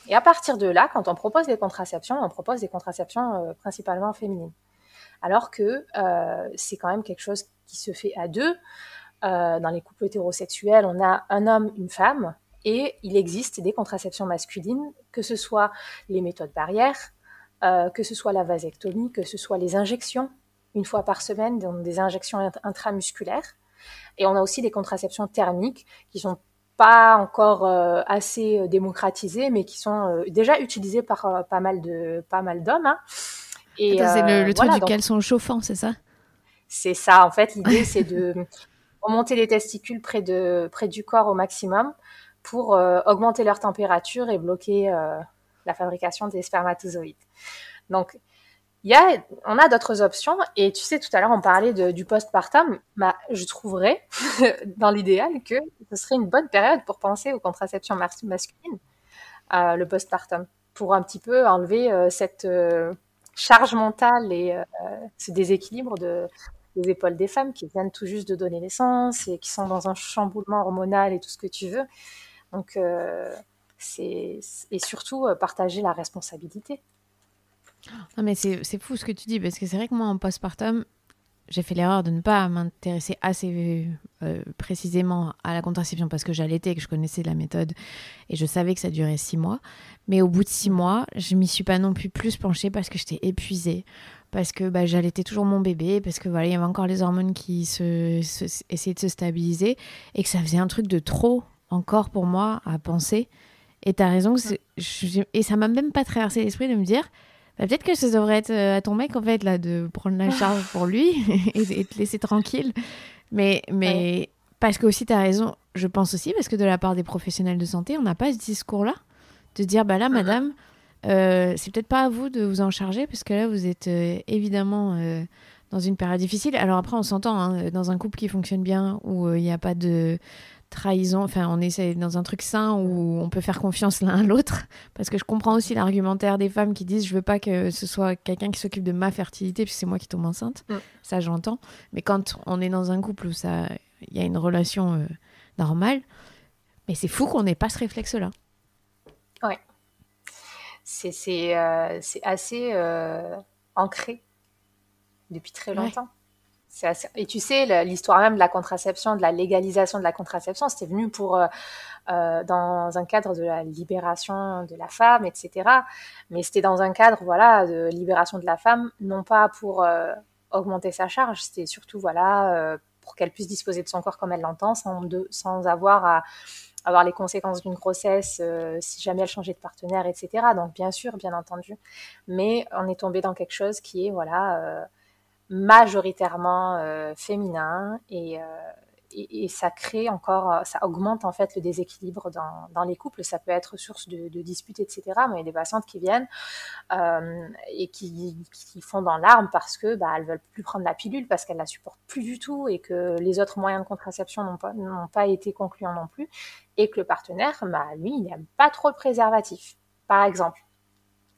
Et à partir de là, quand on propose des contraceptions, on propose des contraceptions principalement féminines. Alors que c'est quand même quelque chose qui se fait à deux. Dans les couples hétérosexuels, on a un homme, une femme, et il existe des contraceptions masculines, que ce soit les méthodes barrières, que ce soit la vasectomie, que ce soit les injections, une fois par semaine, donc des injections intramusculaires. Et on a aussi des contraceptions thermiques qui sont pas encore assez démocratisées, mais qui sont déjà utilisées par pas mal d'hommes. Hein. Et Attends, c'est le truc voilà, du donc caleçon chauffant, c'est ça? c'est ça. En fait, l'idée, c'est de remonter les testicules près du corps au maximum pour augmenter leur température et bloquer la fabrication des spermatozoïdes. Donc, on a d'autres options. Et tu sais, tout à l'heure, on parlait du postpartum. Bah, je trouverais, dans l'idéal, que ce serait une bonne période pour penser aux contraceptions masculines, le postpartum, pour un petit peu enlever cette charge mentale et ce déséquilibre des épaules des femmes qui viennent tout juste de donner naissance et qui sont dans un chamboulement hormonal et tout ce que tu veux. Donc, et surtout, partager la responsabilité. Non, mais c'est fou ce que tu dis, parce que c'est vrai que moi, en postpartum, j'ai fait l'erreur de ne pas m'intéresser assez précisément à la contraception parce que j'allaitais et que je connaissais la méthode et je savais que ça durait 6 mois. Mais au bout de 6 mois, je m'y suis pas non plus penchée parce que j'étais épuisée, parce que j'allaitais toujours mon bébé, parce que voilà, il y avait encore les hormones qui essayaient de se stabiliser et que ça faisait un truc de trop encore pour moi à penser. Et t'as raison, et ça m'a même pas traversé l'esprit de me dire peut-être que ça devrait être à ton mec, en fait, là, de prendre la charge pour lui et te laisser tranquille. Mais Ouais. parce que aussi, tu as raison, je pense aussi, parce que de la part des professionnels de santé, on n'a pas ce discours-là, de dire, bah là, madame, c'est peut-être pas à vous de vous en charger, parce que là, vous êtes évidemment dans une période difficile. Alors après, on s'entend, hein, dans un couple qui fonctionne bien, où il n'y a pas de trahison, enfin on essaie dans un truc sain où on peut faire confiance l'un à l'autre, parce que je comprends aussi l'argumentaire des femmes qui disent je veux pas que ce soit quelqu'un qui s'occupe de ma fertilité puisque c'est moi qui tombe enceinte, ça j'entends, mais quand on est dans un couple où il y a une relation normale, mais c'est fou qu'on n'ait pas ce réflexe-là. Ouais. C'est assez ancré depuis très Ouais. longtemps. Et tu sais, l'histoire même de la contraception, de la légalisation de la contraception, c'était venu dans un cadre de la libération de la femme, etc. Mais c'était dans un cadre, voilà, de libération de la femme, non pas pour augmenter sa charge, c'était surtout, voilà, pour qu'elle puisse disposer de son corps comme elle l'entend, sans avoir à avoir les conséquences d'une grossesse si jamais elle changeait de partenaire, etc. Donc bien sûr, bien entendu, mais on est tombé dans quelque chose qui est, voilà, majoritairement féminin et ça crée encore, ça augmente en fait le déséquilibre dans les couples. Ça peut être source de disputes, etc. Mais il y a des patientes qui viennent et qui font dans l'arme parce que elles veulent plus prendre la pilule parce qu'elles la supportent plus du tout et que les autres moyens de contraception n'ont pas été concluants non plus et que le partenaire, lui, il n'aime pas trop le préservatif, par exemple.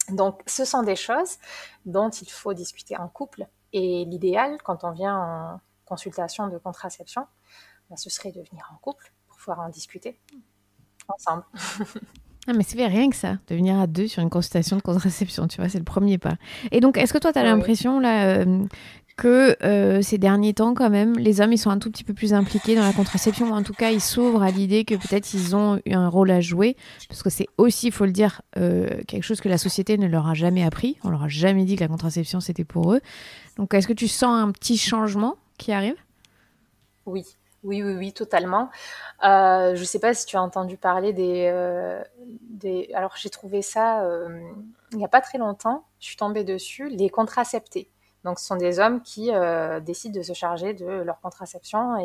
Donc, ce sont des choses dont il faut discuter en couple. Et l'idéal, quand on vient en consultation de contraception, ce serait de venir en couple pour pouvoir en discuter ensemble. Ah, mais c'est vrai, rien que ça, de venir à deux sur une consultation de contraception, tu vois, c'est le premier pas. Et donc, est-ce que toi, tu as Oui. l'impression là que ces derniers temps, quand même, les hommes, ils sont un tout petit peu plus impliqués dans la contraception, ou en tout cas, ils s'ouvrent à l'idée que peut-être ils ont eu un rôle à jouer, parce que c'est aussi, il faut le dire, quelque chose que la société ne leur a jamais appris. On leur a jamais dit que la contraception, c'était pour eux. Donc, est-ce que tu sens un petit changement qui arrive ? Oui, totalement. Je ne sais pas si tu as entendu parler des... Alors, j'ai trouvé ça il n'y a pas très longtemps, je suis tombée dessus, les contraceptés. Donc, ce sont des hommes qui décident de se charger de leur contraception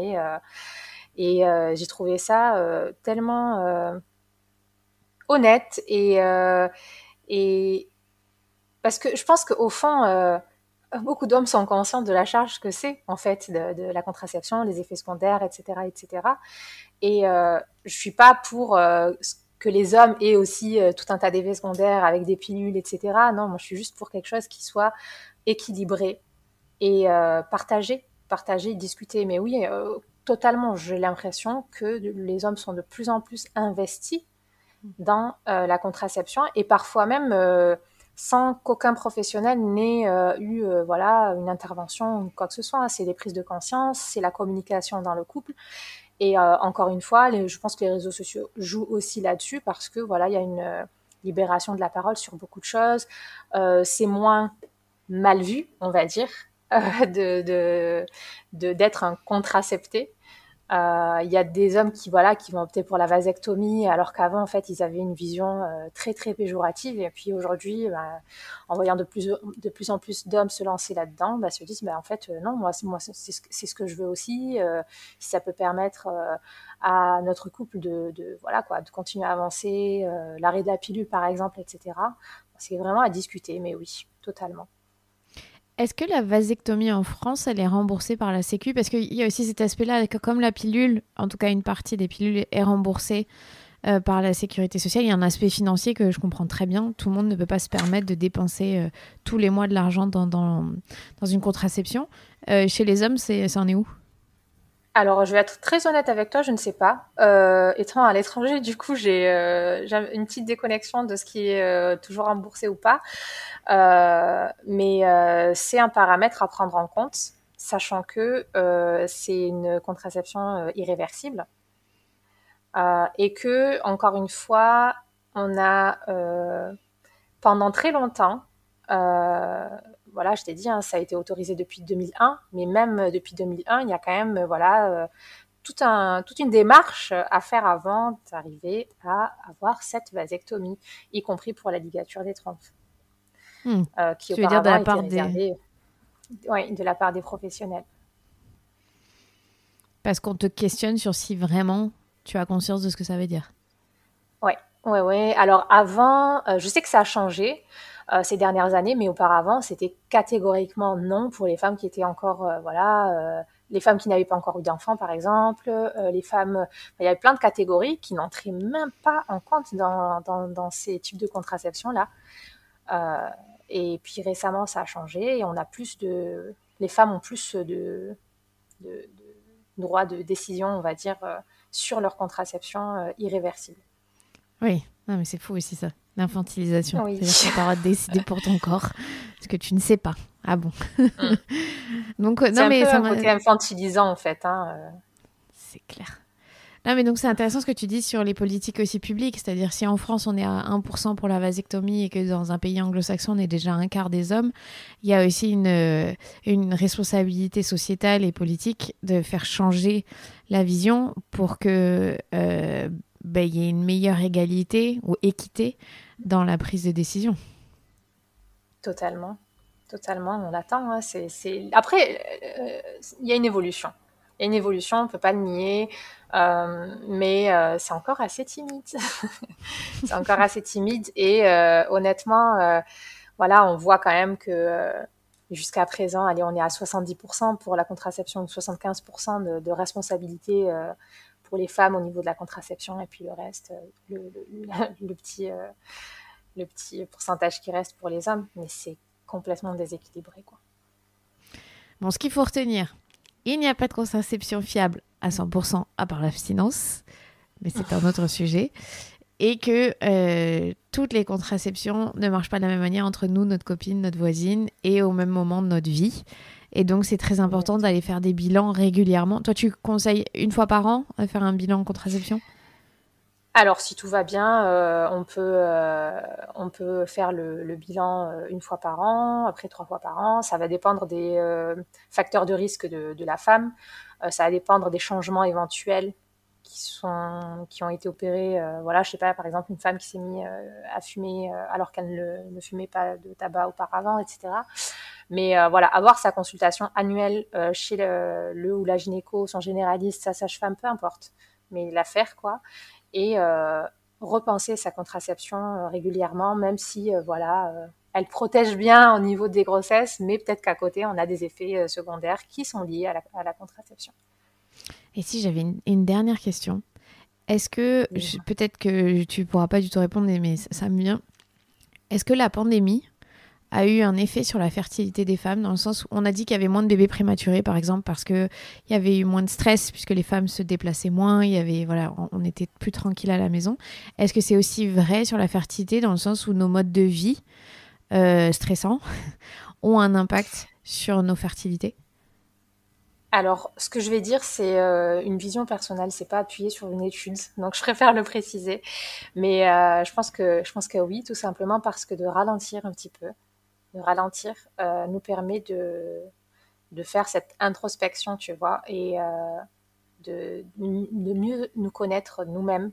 et j'ai trouvé ça tellement honnête et parce que je pense qu'au fond, beaucoup d'hommes sont conscients de la charge que c'est, en fait, de la contraception, les effets secondaires, etc., etc. Et je suis pas pour que les hommes aient aussi tout un tas d'effets secondaires avec des pilules, etc. Non, moi, je suis juste pour quelque chose qui soit équilibré et partager, discuter. Mais oui, totalement, j'ai l'impression que les hommes sont de plus en plus investis dans la contraception et parfois même sans qu'aucun professionnel n'ait eu voilà, une intervention ou quoi que ce soit. Hein. C'est des prises de conscience, c'est la communication dans le couple. Et encore une fois, je pense que les réseaux sociaux jouent aussi là-dessus parce que voilà, il y a une libération de la parole sur beaucoup de choses. C'est moins mal vu, on va dire, d'être un contracepté. Il y a des hommes qui vont opter pour la vasectomie alors qu'avant en fait ils avaient une vision très très péjorative et puis aujourd'hui en voyant de plus en plus d'hommes se lancer là-dedans se disent en fait non moi c'est ce que je veux aussi si ça peut permettre à notre couple de continuer à avancer l'arrêt de la pilule par exemple etc. C'est vraiment à discuter mais oui totalement. Est-ce que la vasectomie en France, elle est remboursée par la Sécu? Parce qu'il y a aussi cet aspect-là, que comme la pilule, en tout cas une partie des pilules est remboursée par la sécurité sociale, il y a un aspect financier que je comprends très bien. Tout le monde ne peut pas se permettre de dépenser tous les mois de l'argent dans une contraception. Chez les hommes, ça en est où? Alors, je vais être très honnête avec toi, je ne sais pas. Étant à l'étranger, du coup, j'ai une petite déconnexion de ce qui est toujours remboursé ou pas. Mais c'est un paramètre à prendre en compte, sachant que c'est une contraception irréversible et que, encore une fois, on a pendant très longtemps, voilà, je t'ai dit, hein, ça a été autorisé depuis 2001, mais même depuis 2001, il y a quand même, toute une démarche à faire avant d'arriver à avoir cette vasectomie, y compris pour la ligature des trompes, qui Tu veux dire de auparavant la était part réservée de la part des professionnels. Parce qu'on te questionne sur si vraiment tu as conscience de ce que ça veut dire. Ouais. Alors avant, je sais que ça a changé ces dernières années, mais auparavant, c'était catégoriquement non pour les femmes qui étaient encore, les femmes qui n'avaient pas encore eu d'enfants, par exemple, les femmes. Il y avait plein de catégories qui n'entraient même pas en compte dans ces types de contraception-là. Et puis récemment, ça a changé et les femmes ont plus de droit de décision, on va dire, sur leur contraception irréversible. Oui, non, mais c'est fou aussi ça, l'infantilisation. Oui. C'est-à-dire que tu as le droit de décider pour ton corps, ce que tu ne sais pas. Ah bon. Donc, c'est non, mais un ça peu un côté infantilisant en fait. C'est clair. Non, mais donc c'est intéressant ce que tu dis sur les politiques aussi publiques, c'est-à-dire si en France on est à 1% pour la vasectomie et que dans un pays anglo-saxon on est déjà un quart des hommes, il y a aussi une responsabilité sociétale et politique de faire changer la vision pour que il y ait une meilleure égalité ou équité dans la prise de décision. Totalement, on l'attend. Hein. Après, il y a une évolution. On ne peut pas le nier, mais c'est encore assez timide. C'est encore assez timide et honnêtement, on voit quand même que jusqu'à présent, allez, on est à 70% pour la contraception, 75% de responsabilité pour les femmes au niveau de la contraception et puis le reste, le petit pourcentage qui reste pour les hommes, mais c'est complètement déséquilibré, quoi. Bon, ce qu'il faut retenir, il n'y a pas de contraception fiable à 100% à part l'abstinence, mais c'est un autre sujet. Et que toutes les contraceptions ne marchent pas de la même manière entre nous, notre copine, notre voisine, et au même moment de notre vie. Et donc, c'est très important d'aller faire des bilans régulièrement. Toi, tu conseilles une fois par an de faire un bilan en contraception ? Alors, si tout va bien, on peut faire le bilan une fois par an, après 3 fois par an. Ça va dépendre des facteurs de risque de la femme. Ça va dépendre des changements éventuels qui ont été opérées. Voilà, je sais pas, par exemple, une femme qui s'est mise à fumer alors qu'elle ne fumait pas de tabac auparavant, etc. Mais voilà, avoir sa consultation annuelle chez le ou la gynéco, son généraliste, sa sage-femme, peu importe, mais la faire, quoi. Et repenser sa contraception régulièrement, même si, elle protège bien au niveau des grossesses, mais peut-être qu'à côté, on a des effets secondaires qui sont liés à la contraception. Et si j'avais une dernière question, est-ce que, peut-être que tu ne pourras pas du tout répondre, mais ça me vient, est-ce que la pandémie a eu un effet sur la fertilité des femmes, dans le sens où on a dit qu'il y avait moins de bébés prématurés, par exemple, parce qu'il y avait eu moins de stress, puisque les femmes se déplaçaient moins, on était plus tranquille à la maison. Est-ce que c'est aussi vrai sur la fertilité, dans le sens où nos modes de vie stressants ont un impact sur nos fertilités ? Alors, ce que je vais dire, c'est une vision personnelle, c'est pas appuyé sur une étude, donc je préfère le préciser. Mais je pense que oui, tout simplement parce que de ralentir un petit peu, nous permet de faire cette introspection, tu vois, et de mieux nous connaître nous-mêmes.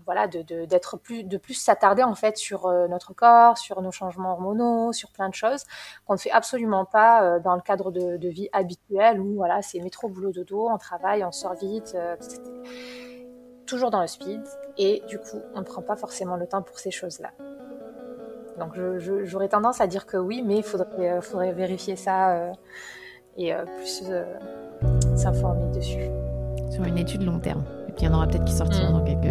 De plus s'attarder en fait sur notre corps, sur nos changements hormonaux, sur plein de choses qu'on ne fait absolument pas dans le cadre de vie habituelle où voilà, c'est métro, boulot, dodo, on travaille, on sort vite, toujours dans le speed, et du coup on ne prend pas forcément le temps pour ces choses-là. Donc j'aurais tendance à dire que oui, mais il faudrait vérifier ça et plus s'informer dessus. Sur une étude long terme. Et puis il y en aura peut-être qui sortiront dans quelques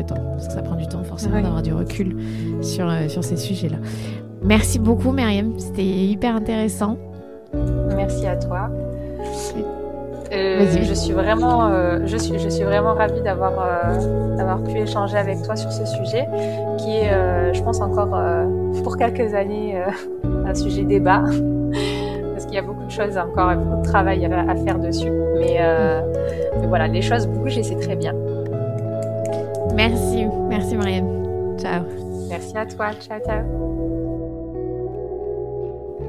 temps. Parce que ça prend du temps forcément d'avoir du recul sur ces sujets-là. Merci beaucoup Myriam, c'était hyper intéressant. Merci à toi. Je suis vraiment ravie d'avoir pu échanger avec toi sur ce sujet qui est, je pense encore pour quelques années, un sujet débat parce qu'il y a beaucoup de choses encore et beaucoup de travail à faire dessus. Mais voilà, les choses bougent et c'est très bien. Merci Myriam. Ciao. Merci à toi. Ciao.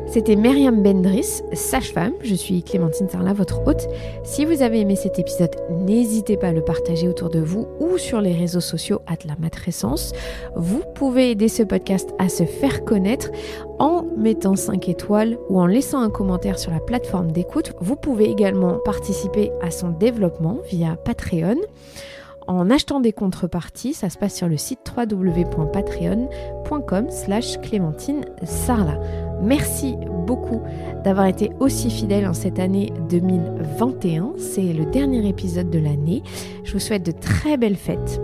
C'était Myriam Bendris, sage-femme. Je suis Clémentine Sarlat, votre hôte. Si vous avez aimé cet épisode, n'hésitez pas à le partager autour de vous ou sur les réseaux sociaux @lamatrescence. Vous pouvez aider ce podcast à se faire connaître en mettant 5 étoiles ou en laissant un commentaire sur la plateforme d'écoute. Vous pouvez également participer à son développement via Patreon. En achetant des contreparties, ça se passe sur le site www.patreon.com/Clémentine Sarlat. Merci beaucoup d'avoir été aussi fidèle en cette année 2021. C'est le dernier épisode de l'année. Je vous souhaite de très belles fêtes.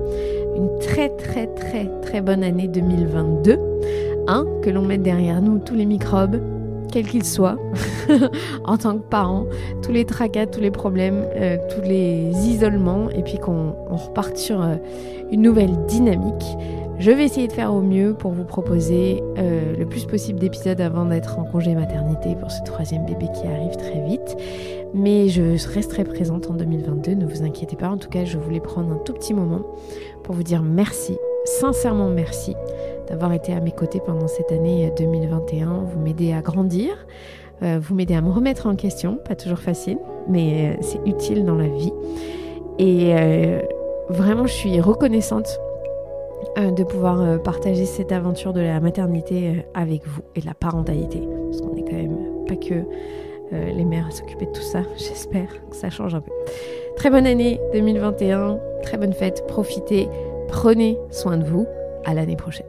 Une très très très très bonne année 2022. Que l'on mette derrière nous tous les microbes, quels qu'ils soient, en tant que parents, tous les tracas, tous les problèmes, tous les isolements, et puis qu'on reparte sur une nouvelle dynamique. Je vais essayer de faire au mieux pour vous proposer le plus possible d'épisodes avant d'être en congé maternité pour ce 3e bébé qui arrive très vite. Mais je resterai présente en 2022, ne vous inquiétez pas. En tout cas, je voulais prendre un tout petit moment pour vous dire merci, sincèrement merci, d'avoir été à mes côtés pendant cette année 2021. Vous m'aidez à grandir, vous m'aidez à me remettre en question, pas toujours facile, mais c'est utile dans la vie. Et vraiment, je suis reconnaissante de pouvoir partager cette aventure de la maternité avec vous et de la parentalité, parce qu'on n'est quand même pas que les mères à s'occuper de tout ça. J'espère que ça change un peu. Très bonne année 2021, très bonne fête, profitez, prenez soin de vous, à l'année prochaine.